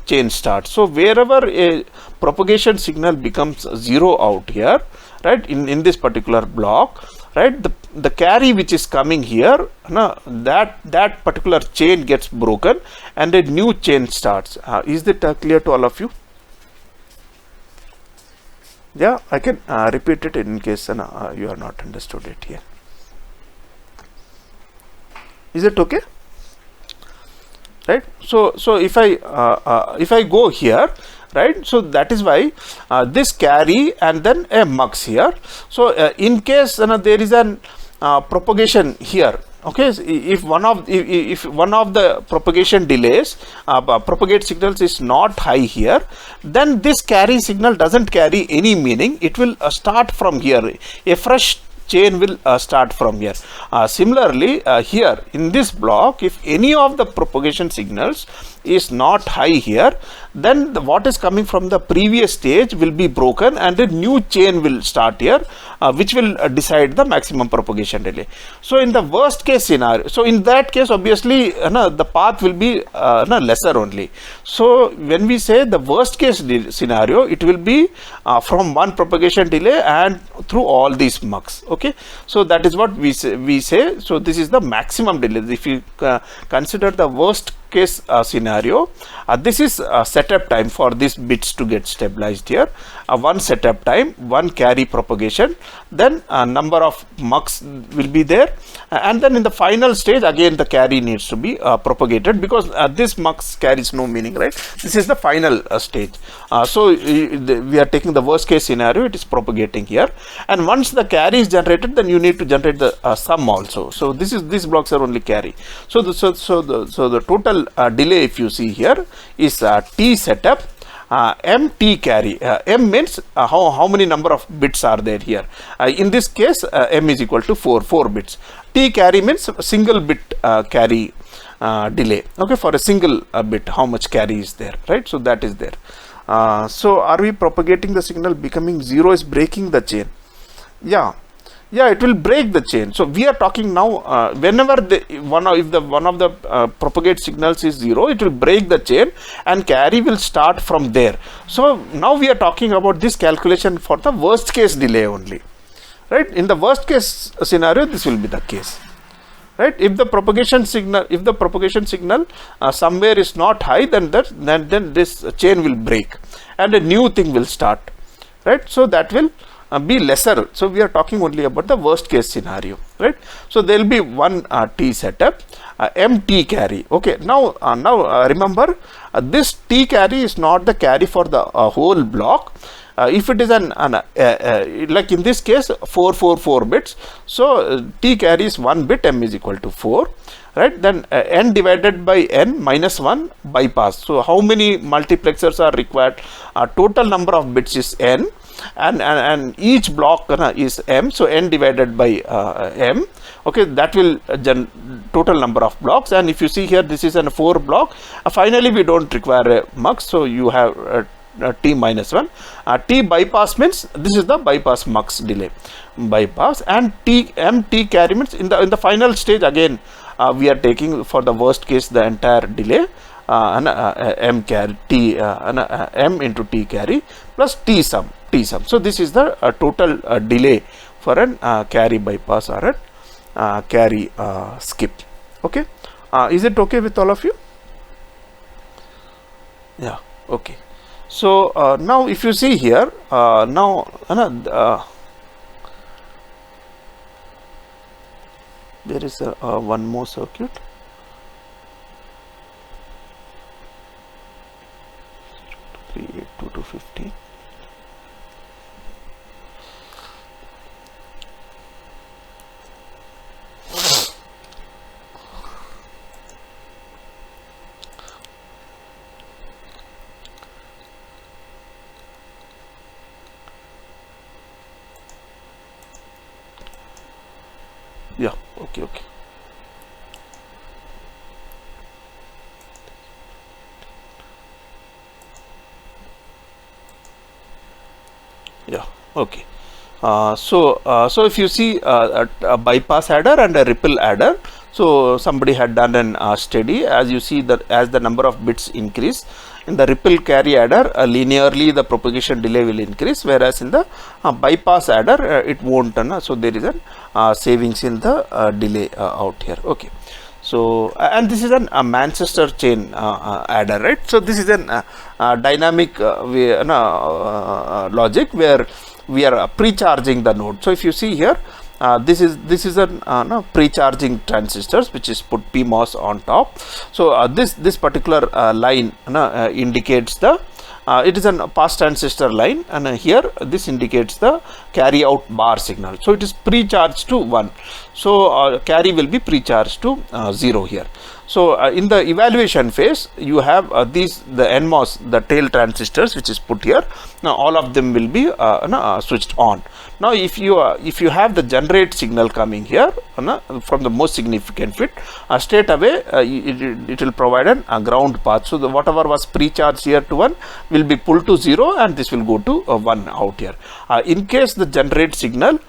chain starts. So wherever a propagation signal becomes 0 out here, right, in this particular block, right, the carry which is coming here, that particular chain gets broken and a new chain starts. Is that clear to all of you? Yeah, I can repeat it in case you are not understood it here. Is it okay? Right. So if I go here, right, so that is why this carry and then a mux here. So in case there is an propagation here, okay, so if one of the propagation delays propagate signals is not high here, then this carry signal doesn't carry any meaning. It will start from here. A fresh chain will start from here. Similarly, here in this block, if any of the propagation signals is not high here, then what is coming from the previous stage will be broken and a new chain will start here, which will decide the maximum propagation delay. So in the worst case scenario, so in that case obviously the path will be lesser only. So when we say the worst case scenario, it will be from one propagation delay and through all these mux. Okay, so that is what we say. So this is the maximum delay. If you consider the worst case scenario, this is setup time for these bits to get stabilized here. One setup time, one carry propagation, then a number of mux will be there, and then in the final stage again the carry needs to be propagated, because this mux carries no meaning, right? This is the final stage. So we are taking the worst case scenario, it is propagating here, and once the carry is generated, then you need to generate the sum also. So these blocks are only carry. So the total delay, if you see here, is T setup, M T carry. M means how many number of bits are there here. In this case, M is equal to 4 bits. T carry means single bit carry delay. Okay, for a single bit, how much carry is there, right? So that is there. So are we propagating the signal becoming 0 is breaking the chain? Yeah, it will break the chain. So we are talking now, whenever one of the propagate signals is 0, it will break the chain and carry will start from there. So now we are talking about this calculation for the worst case delay only, right? In the worst case scenario, this will be the case, right? If the propagation signal somewhere is not high, then this chain will break and a new thing will start, right? So that will be lesser. So we are talking only about the worst case scenario, right? So there will be one T setup, M T carry. Okay, now remember, this T carry is not the carry for the whole block. If it is like in this case 4 bits, so T carry is 1 bit, M is equal to 4, right? Then N divided by N minus 1 bypass. So how many multiplexers are required? Total number of bits is N, and each block is M, so N divided by M. Okay, that will total number of blocks. And if you see here, this is a 4 block. Finally we don't require a mux, so you have T minus 1. T bypass means this is the bypass mux delay bypass, and M T carry means in the final stage again we are taking for the worst case the entire delay, M carry T M into T carry plus T sum. So this is the total delay for an carry bypass or a carry skip. Okay, is it okay with all of you? Yeah, okay. So now if you see here, there is one more circuit. 382 to 15. Yeah, okay. Yeah, okay. So if you see a bypass adder and a ripple adder, so somebody had done an study. As you see that as the number of bits increase in the ripple carry adder, linearly the propagation delay will increase, whereas in the bypass adder it won't. So there is a savings in the delay out here. Okay. So and this is a Manchester chain adder, right? So this is an dynamic logic where we are pre-charging the node. So if you see here, this is a pre-charging transistors which is put PMOS on top. So this particular line indicates the it is a pass transistor line, and here this indicates the carry out bar signal. So it is pre-charged to 1. So carry will be pre-charged to 0 here. So in the evaluation phase, you have the NMOS, the tail transistors, which is put here. Now all of them will be switched on. Now if you have the generate signal coming here from the most significant bit, straight away it will provide a ground path. So whatever was pre-charged here to 1 will be pulled to 0, and this will go to 1 out here. In case the generate signal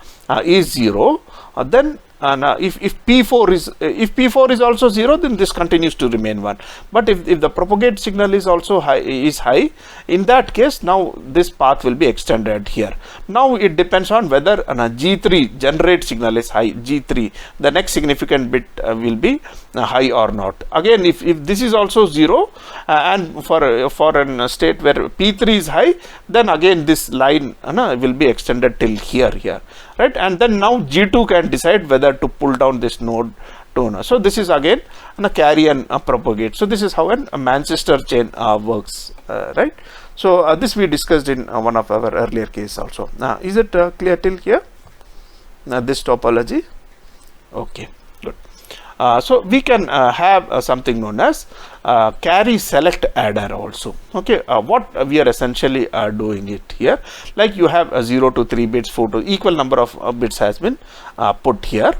is 0, then if P4 is also 0, then this continues to remain 1. But if the propagate signal is also high, in that case now this path will be extended here. Now it depends on whether G3 generate signal is high, G3 the next significant bit will be high or not. Again, if this is also 0 and for a state where P3 is high, then again this line will be extended till here, right? And then now G2 can decide whether to pull down this node to. So this is again carry and propagate. So this is how a Manchester chain works, right? So this we discussed in one of our earlier case also. Is it clear till here? This topology? Okay, good. So we can have something known as carry select adder also. Okay, what we are essentially doing it here, like you have 0 to 3 bits, 4 to equal number of bits has been put here.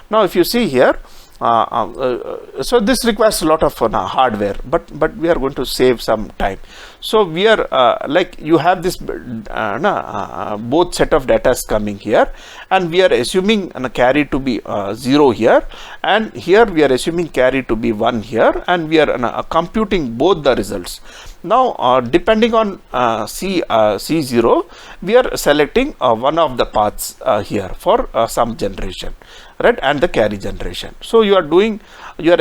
Now if you see here, so this requires a lot of hardware, but we are going to save some time. So we are like you have this both set of data coming here, and we are assuming carry to be 0 here, and here we are assuming carry to be 1 here, and we are computing both the results. Now depending on C0, we are selecting one of the paths here for some generation, right, and the carry generation. So you are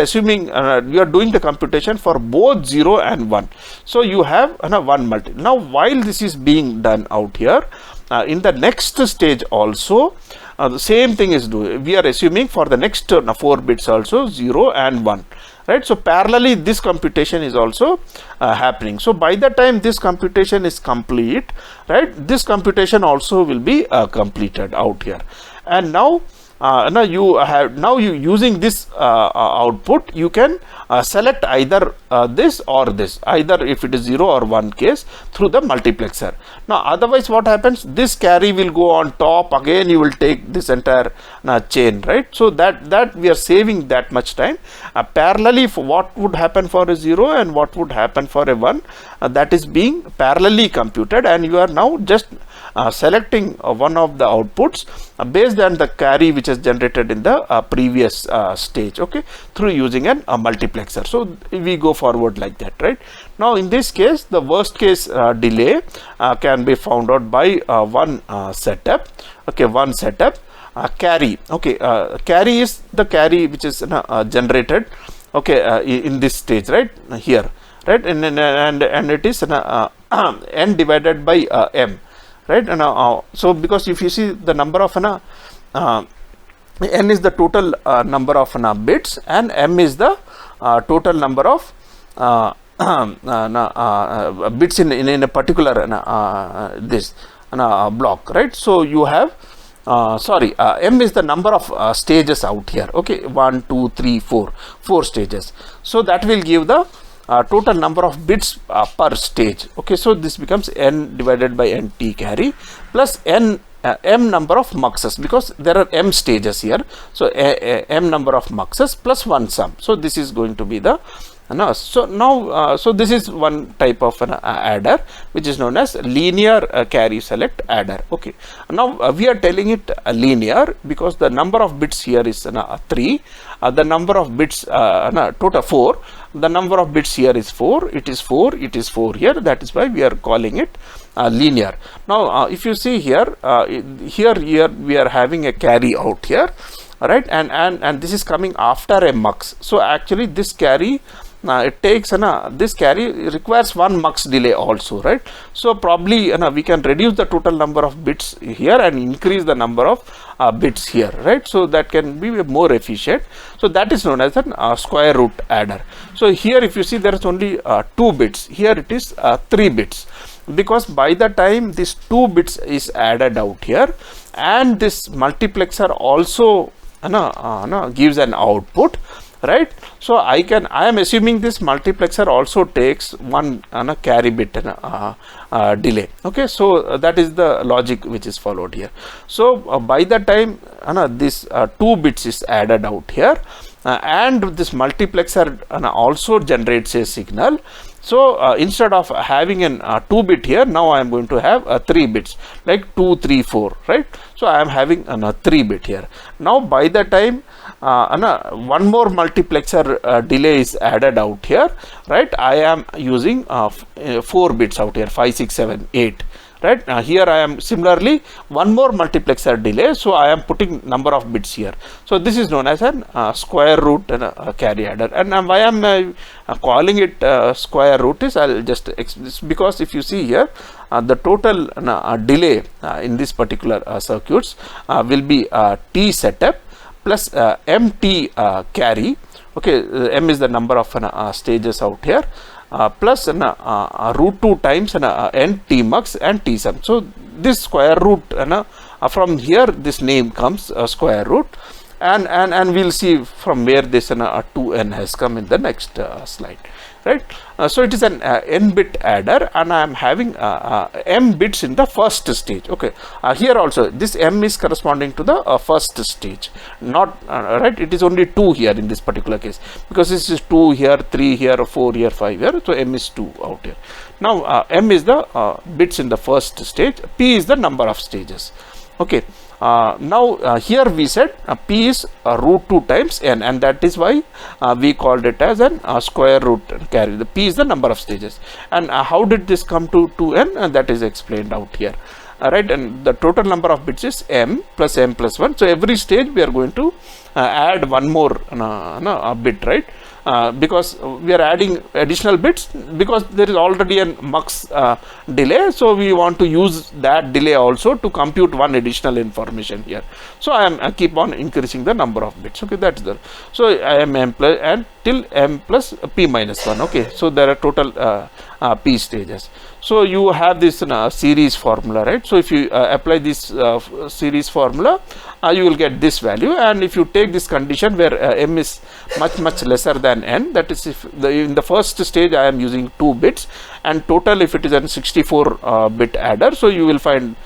assuming you are doing the computation for both 0 and 1. So you have one multi. Now while this is being done out here, in the next stage also the same thing is doing. We are assuming for the next 4 bits also 0 and 1. Right, so parallelly this computation is also happening. So by the time this computation is complete, right, this computation also will be completed out here. And now you using this output, you can select either this or this, either if it is 0 or 1 case through the multiplexer. Now otherwise what happens, this carry will go on top, again you will take this entire chain, right? So that we are saving that much time. Parallelly, for what would happen for a 0 and what would happen for a 1, that is being parallelly computed, and you are now just selecting one of the outputs based on the carry which is generated in the previous stage, okay, through using a multiplexer. So we go forward like that, right? Now in this case, the worst case delay can be found out by one setup, okay, one setup. Carry, okay, carry is the carry which is generated, okay, in this stage, right, here, right, and it is n divided by m, right? And so because if you see the number of n is the total number of bits, and m is the total number of bits in a particular this block, right? So you have m is the number of stages out here, okay, 1 2 3 4 stages. So that will give the total number of bits per stage, okay. So this becomes n divided by nt carry plus m number of muxes, because there are m stages here. So m number of muxes plus 1 sum. So this is going to be the So now, so this is one type of an adder which is known as linear carry select adder. Okay. Now we are telling it linear because the number of bits here is 3. The number of bits total 4. The number of bits here is 4. It is 4. It is 4 here. That is why we are calling it linear. Now if you see here, here we are having a carry out here, right, and this is coming after a mux. So actually this carry it takes this carry requires 1 mux delay also, right. So probably we can reduce the total number of bits here and increase the number of bits here, right. So that can be more efficient. So that is known as a square root adder. So here if you see there is only 2 bits, here it is 3 bits, because by the time this 2 bits is added out here and this multiplexer also gives an output, right. So I am assuming this multiplexer also takes 1 carry bit delay. Okay, so that is the logic which is followed here. So by the time this 2 bits is added out here and this multiplexer also generates a signal. So instead of having an 2 bit here, now I am going to have 3 bits, like 2, 3, 4, right. So I am having 3 bit here. Now by the time one more multiplexer delay is added out here, right, I am using 4 bits out here, 5, 6, 7, 8. Right, here I am similarly one more multiplexer delay, so I am putting number of bits here. So this is known as an square root carry adder. And why I am calling it square root is, I'll just because if you see here the total delay in this particular circuits will be T setup plus MT carry. Okay, M is the number of stages out here. Plus root 2 times n T mux and T sum. So this square root from here this name comes square root, and we'll see from where this 2n has come in the next slide, right. So it is an n bit adder, and I am having m bits in the first stage. Okay, here also this m is corresponding to the first stage, not right. It is only 2 here in this particular case, because this is 2 here, 3 here, 4 here, 5 here. So m is 2 out here. Now m is the bits in the first stage, p is the number of stages. Okay. Now here we said p is root 2 times n, and that is why we called it as an square root carry. The p is the number of stages, and how did this come to 2n? And that is explained out here. Right, and the total number of bits is m plus 1. So every stage we are going to add one more bit, right. Because we are adding additional bits because there is already a mux delay, so we want to use that delay also to compute one additional information here. So I keep on increasing the number of bits. Okay, that's the, so I am m plus and till m plus p minus 1. Okay, so there are total p stages. So you have this series formula, right. So if you apply this series formula, you will get this value, and if you take this condition where m is much lesser than n, that is if in the first stage I am using 2 bits, and total if it is a 64 bit adder, so you will find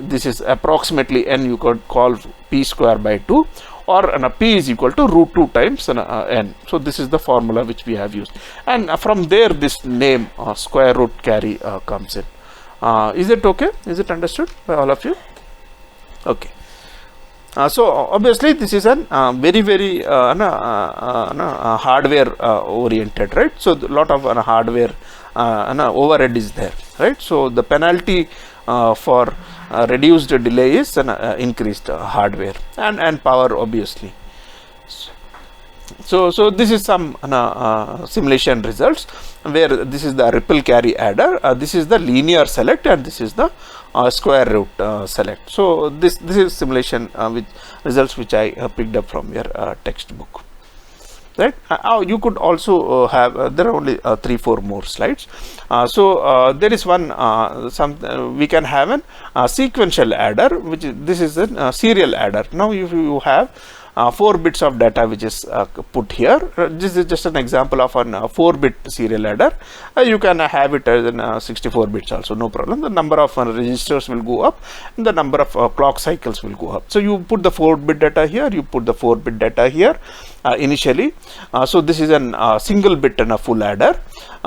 this is approximately n, you could call p square by 2, or p is equal to root 2 times n. So this is the formula which we have used, and from there this name square root carry comes in. Is it okay? Is it understood by all of you? Okay. So obviously this is an very hardware oriented, right. So a lot of hardware overhead is there, right. So the penalty for reduced delay is increased hardware and power, obviously. So this is some simulation results where this is the ripple carry adder, this is the linear select, and this is the square root select. So this is simulation with results which I picked up from your textbook, right. You could also have there are only 3-4 more slides. So there is one we can have a sequential adder, which is, this is a serial adder. Now if you have 4 bits of data which is put here. This is just an example of an 4-bit serial adder. You can have it as in 64 bits also, no problem. The number of registers will go up and the number of clock cycles will go up. So you put the 4-bit data here, you put the 4-bit data here initially. So this is a single bit and a full adder.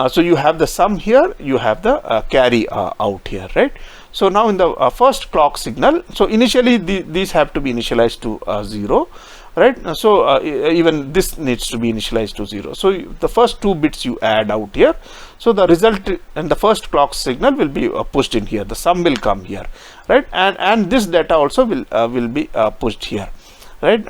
So you have the sum here, you have the carry out here, right? So now in the first clock signal, so initially these have to be initialized to 0, right? So even this needs to be initialized to 0. So the first 2 bits you add out here. So the result and the first clock signal will be pushed in here. The sum will come here, right? And this data also will be pushed here, right,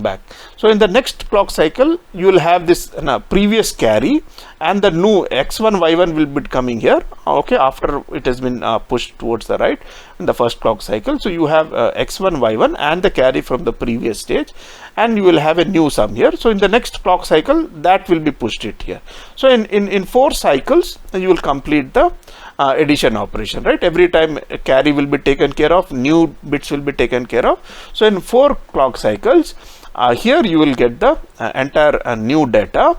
back. So in the next clock cycle you will have this previous carry and the new x1 y1 will be coming here, okay, after it has been pushed towards the right in the first clock cycle. So you have x1 y1 and the carry from the previous stage, and you will have a new sum here. So in the next clock cycle that will be pushed it here. So in 4 cycles you will complete the addition operation, right? Every time a carry will be taken care of, new bits will be taken care of. So in 4 clock cycles, here you will get the entire new data.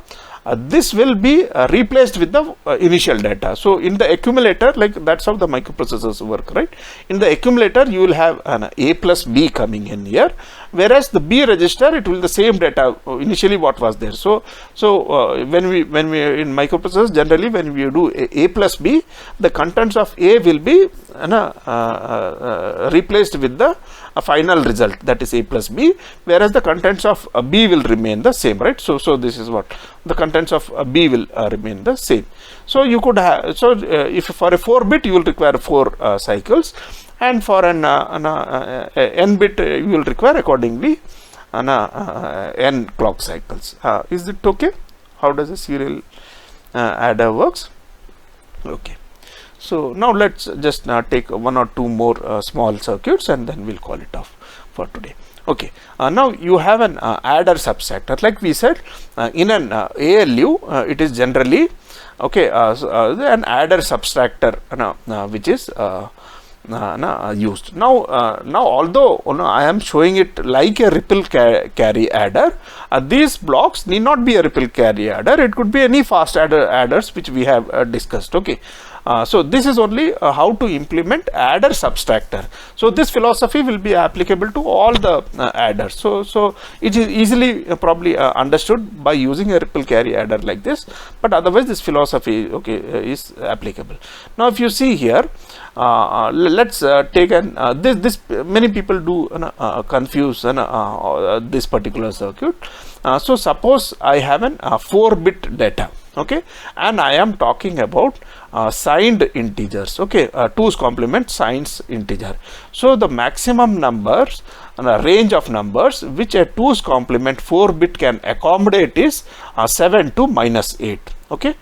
This will be replaced with the initial data. So in the accumulator, like that's how the microprocessors work, right? In the accumulator you will have an A plus B coming in here, whereas the B register, it will the same data initially what was there. So when we in microprocessors, generally when we do A plus B, the contents of A will be replaced with the final result, that is A plus B, whereas the contents of B will remain the same, right? So this is what the contents of B will remain the same. So you could have, if for a 4-bit you will require 4 cycles, and for an n bit you will require accordingly n clock cycles. Is it okay? How does a serial adder works? Okay. So now let's just take 1 or 2 more small circuits and then we'll call it off for today. Okay, now you have an adder subtractor. Like we said, in an ALU, it is generally, okay, an adder subtractor which is used. Now although I am showing it like a ripple carry adder, these blocks need not be a ripple carry adder. It could be any fast adders which we have discussed. Okay. So this is only how to implement adder subtractor. So this philosophy will be applicable to all the adders. So it is easily probably understood by using a ripple carry adder like this, but otherwise this philosophy, okay, is applicable. Now if you see here, let's take an this many people do confuse this particular circuit. So suppose I have an 4-bit data, okay, and I am talking about signed integers, okay, 2's complement signs integer. So the maximum numbers and a range of numbers which a 2's complement 4-bit can accommodate is 7 to -8. Okay,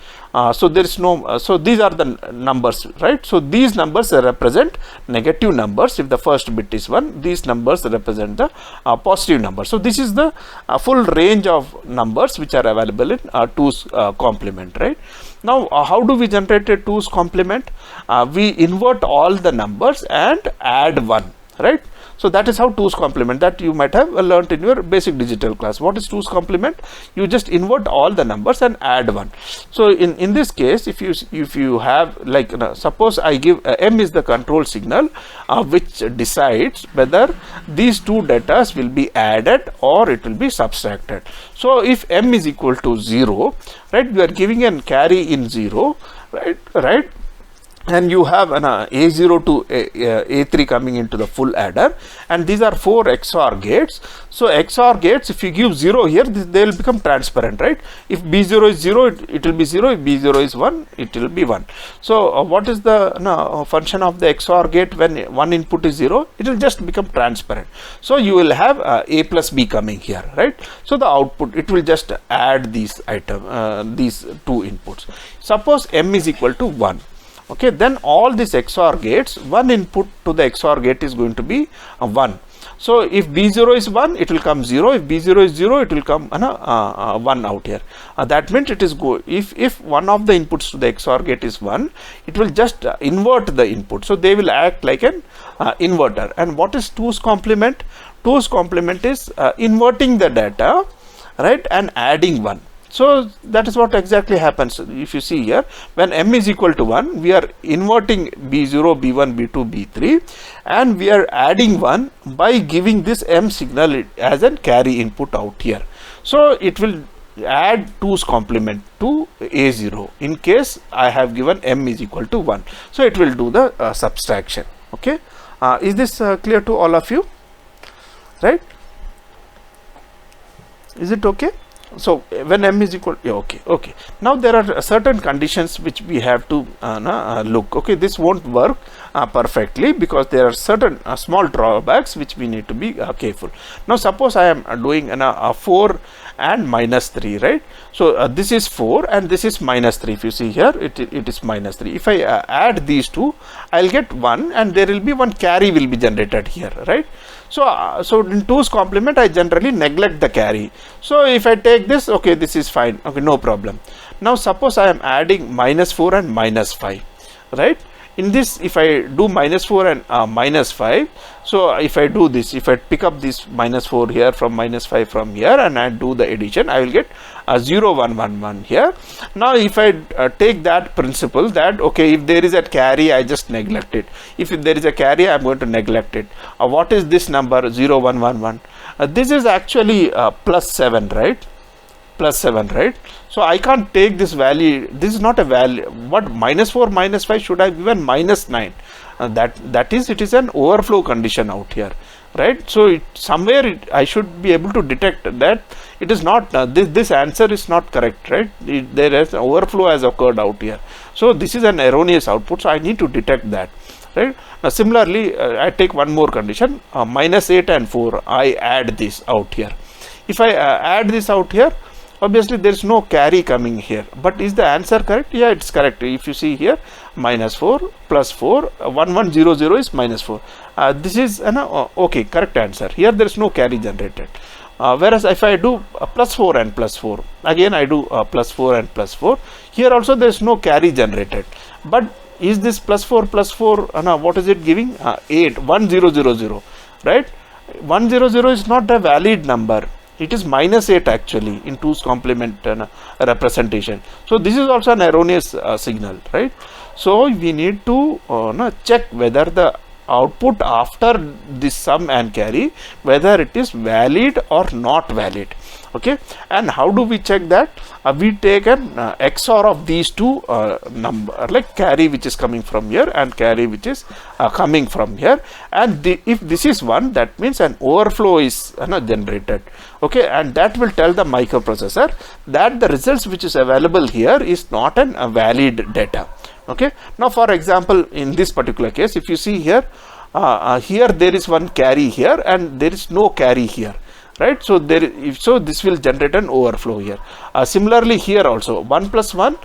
so there is no, so these are the numbers, right? So these numbers represent negative numbers. If the first bit is 1, these numbers represent the positive number. So this is the full range of numbers which are available in 2's complement, right? Now how do we generate a 2's complement? We invert all the numbers and add 1, right? So that is how 2's complement, that you might have learnt in your basic digital class. What is 2's complement? You just invert all the numbers and add 1. So in this case, if you have, like, suppose I give M is the control signal which decides whether these 2 datas will be added or it will be subtracted. So if M is equal to 0, right, we are giving a carry in 0, right, and you have an A0 to A3 coming into the full adder, and these are 4 XOR gates. So XOR gates, if you give 0 here, they will become transparent, right? If B0 is 0, it will be 0. If B0 is 1, it will be 1. So what is the function of the XOR gate when one input is 0? It will just become transparent. So you will have A plus B coming here, right? So the output, it will just add these these 2 inputs. Suppose M is equal to 1. Okay, then all these XOR gates, one input to the XOR gate is going to be 1. So if B0 is 1, it will come 0. If B0 is 0, it will come 1 out here. That means it is go. If one of the inputs to the XOR gate is 1, it will just invert the input. So they will act like an inverter. And what is 2's complement? 2's complement is inverting the data, right, and adding 1. So that is what exactly happens. If you see here, when m is equal to 1, we are inverting b0, b1, b2, b3, and we are adding 1 by giving this m signal as a carry input out here. So it will add 2's complement to a0 in case I have given m is equal to 1. So it will do the subtraction. Okay, is this clear to all of you? Right? Is it okay? So when m is equal, yeah, okay. Now there are certain conditions which we have to look. Okay, this won't work perfectly because there are certain small drawbacks which we need to be careful. Now suppose I am doing a 4 and minus 3, right? So this is 4 and this is minus 3. If you see here, it is minus 3. If I add these two, I'll get 1 and there will be one carry will be generated here, right? So, so in 2's complement, I generally neglect the carry. So if I take this, okay, this is fine. Okay, no problem. Now suppose I am adding minus 4 and minus 5, right? In this, if I do minus 4 and minus 5, so if I do this, if I pick up this minus 4 here from minus 5 from here and I do the addition, I will get 0, 1, 1, 1 here. Now if I take that principle that, okay, if there is a carry, I just neglect it. If there is a carry, I am going to neglect it. What is this number? 0, 1, 1, 1. This is actually plus 7, right? Plus 7, right? So I can't take this value. This is not a value. What minus 4 minus 5 should I have given minus 9? That is, it is an overflow condition out here, right? So somewhere I should be able to detect that it is not this answer is not correct, right? There is an overflow has occurred out here. So this is an erroneous output. So I need to detect that, right? Now similarly, I take one more condition, minus 8 and 4. I add this out here. If I add this out here, obviously there is no carry coming here, but is the answer correct? Yeah, it's correct. If you see here, minus 4 plus 4, 1, 1, 0, 0 is minus 4. This is an okay, correct answer. Here there is no carry generated. Whereas if I do plus 4 and plus 4, again I do plus 4 and plus 4. Here also there is no carry generated. But is this plus 4 plus 4? What is it giving? 8, 1, 0, 0, 0, right? 1, 0, 0 is not a valid number. It is minus 8 actually in 2's complement representation. So this is also an erroneous signal, right? So we need to check whether the output after this sum and carry, whether it is valid or not valid. Okay, and how do we check that? We take an XOR of these two number, like carry which is coming from here and carry which is coming from here, and if this is 1, that means an overflow is generated. Okay, and that will tell the microprocessor that the results which is available here is not a valid data. Okay, now for example, in this particular case, if you see here, here there is one carry here and there is no carry here, right? So this will generate an overflow here. Similarly here also, 1 plus 1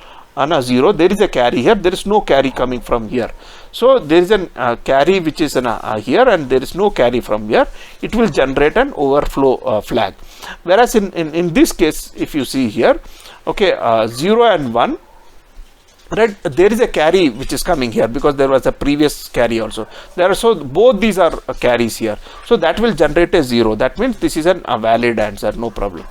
0, there is a carry here, there is no carry coming from here. So there is a carry which is here and there is no carry from here. It will generate an overflow flag. Whereas in this case, if you see here, okay, 0 and 1, right, there is a carry which is coming here because there was a previous carry also there. So both these are carries here, so that will generate a 0. That means this is a valid answer, no problem.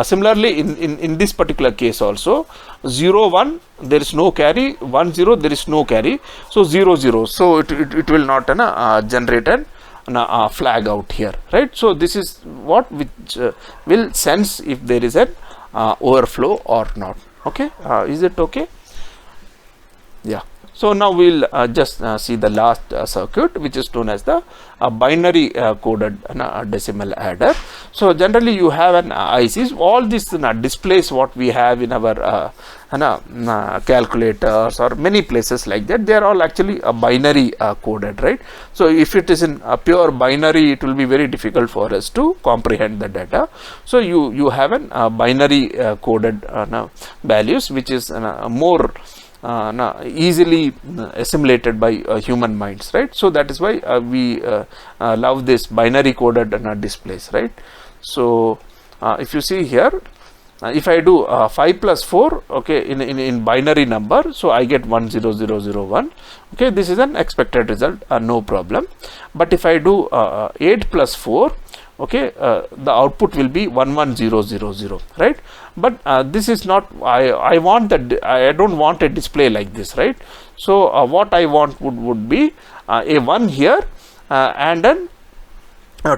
Similarly in this particular case also, 0 1 there is no carry, 1 0 there is no carry, so 0 0, so it will not generate an flag out here, right? So this is what which will sense if there is an overflow or not. Okay, is it okay? Yeah. So now we'll just see the last circuit, which is known as the binary coded decimal adder. So generally you have an ICs. All this displays what we have in our calculators or many places like that. They are all actually binary coded, right? So if it is in a pure binary, it will be very difficult for us to comprehend the data. So you have an binary coded values, which is more easily assimilated by human minds, right? So that is why we love this binary coded displays, right? So if you see here, if I do 5 plus 4, okay, in binary number, so I get 1 0 0 0 1. Okay, this is an expected result, no problem. But if I do 8 plus 4, okay, the output will be 11000, right? But this is not, I want that, I don't want a display like this, right? So what I want would be a 1 here and then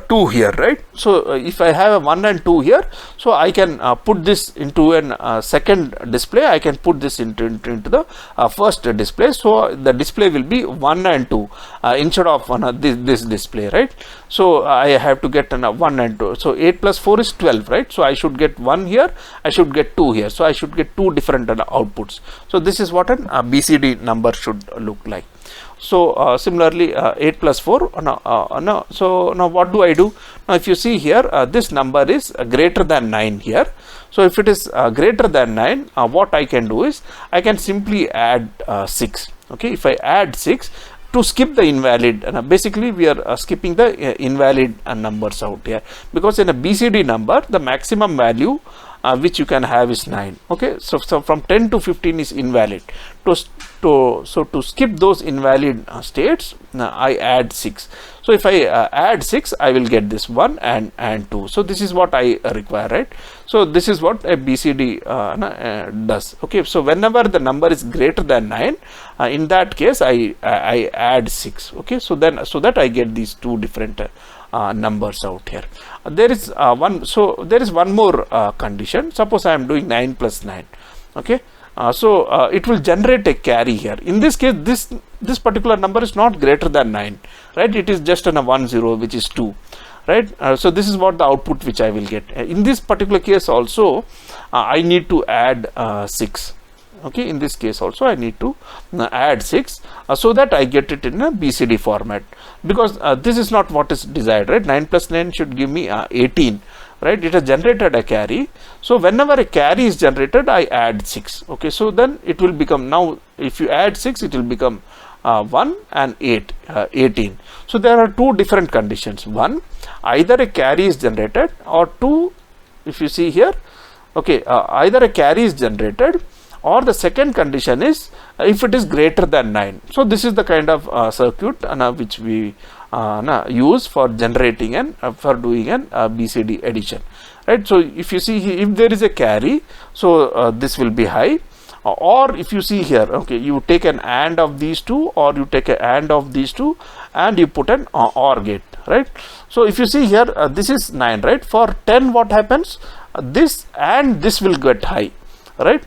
2 here, right? So if I have a 1 and 2 here, so I can put this into an second display, I can put this into the first display. So the display will be 1 and 2 instead of this display, right? So I have to get 1 and 2. So 8 plus 4 is 12, right? So I should get 1 here, I should get 2 here. So I should get 2 different outputs. So this is what an BCD number should look like. So similarly 8 plus 4, so now what do I do? Now if you see here, this number is greater than 9 here. So if it is greater than 9, what I can do is I can simply add 6. Okay, if I add 6 to skip the invalid, basically we are skipping the invalid numbers out here, because in a BCD number the maximum value which you can have is 9. Okay, so from 10 to 15 is invalid. So to skip those invalid states, I add 6. So if I add 6, I will get this 1 and 2. So this is what I require, right? So this is what a BCD does. Okay, so whenever the number is greater than 9, in that case I add 6. Okay, so that I get these two different numbers out here. There is one more condition. Suppose I am doing 9 plus 9. Okay, so it will generate a carry here. In this case, this particular number is not greater than 9, right? It is just an 1 0, which is 2, right? So this is what the output which I will get. In this particular case also, I need to add 6. Okay, in this case also I need to add 6 so that I get it in a BCD format, because this is not what is desired, right? 9 plus 9 should give me 18, right? It has generated a carry. So whenever a carry is generated, I add 6. Okay, so then it will become, now if you add 6, it will become 1 and 18. So there are two different conditions. One, either a carry is generated, or two, if you see here, okay, either a carry is generated, or the second condition is if it is greater than 9. So this is the kind of circuit which we use for generating and for doing an BCD addition, right? So if you see here, if there is a carry, so this will be high. Or if you see here, okay, you take an AND of these two, or you take an AND of these two, and you put an OR gate, right? So if you see here, this is 9, right? For 10, what happens? This and this will get high, right?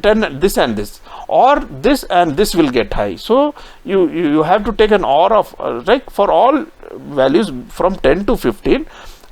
10, this and this, or this and this will get high. So you have to take an OR of right, for all values from 10 to 15,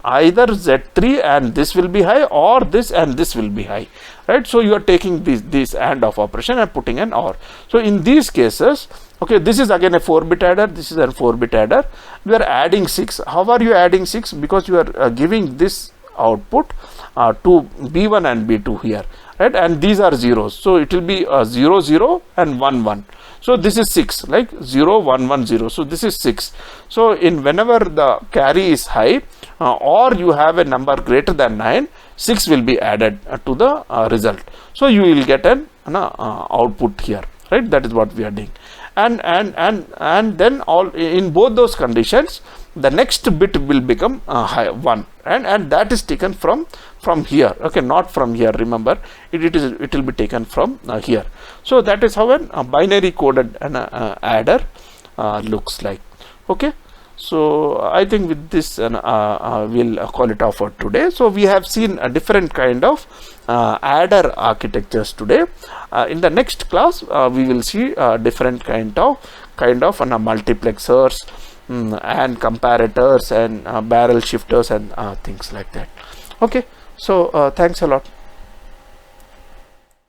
either Z3 and this will be high, or this and this will be high, right? So you are taking this AND of operation and putting an OR. So in these cases, okay, this is again a 4-bit adder, this is a 4-bit adder. We are adding 6. How are you adding 6? Because you are giving this output to B1 and B2 here, right? And these are zeros, so it will be 0 0 and 1 1. So this is 6, like 0 1 1 0. So this is 6. So in whenever the carry is high, or you have a number greater than 9, 6 will be added to the result. So you will get an output here, right? That is what we are doing. And then all in both those conditions, the next bit will become high 1, and that is taken from here. Okay, not from here. Remember, it will be taken from here. So that is how a binary coded adder looks like. Okay. So I think with this we'll call it off for today. So we have seen a different kind of adder architectures today. In the next class we will see different kind of multiplexers and comparators and barrel shifters and things like that. Okay, so thanks a lot.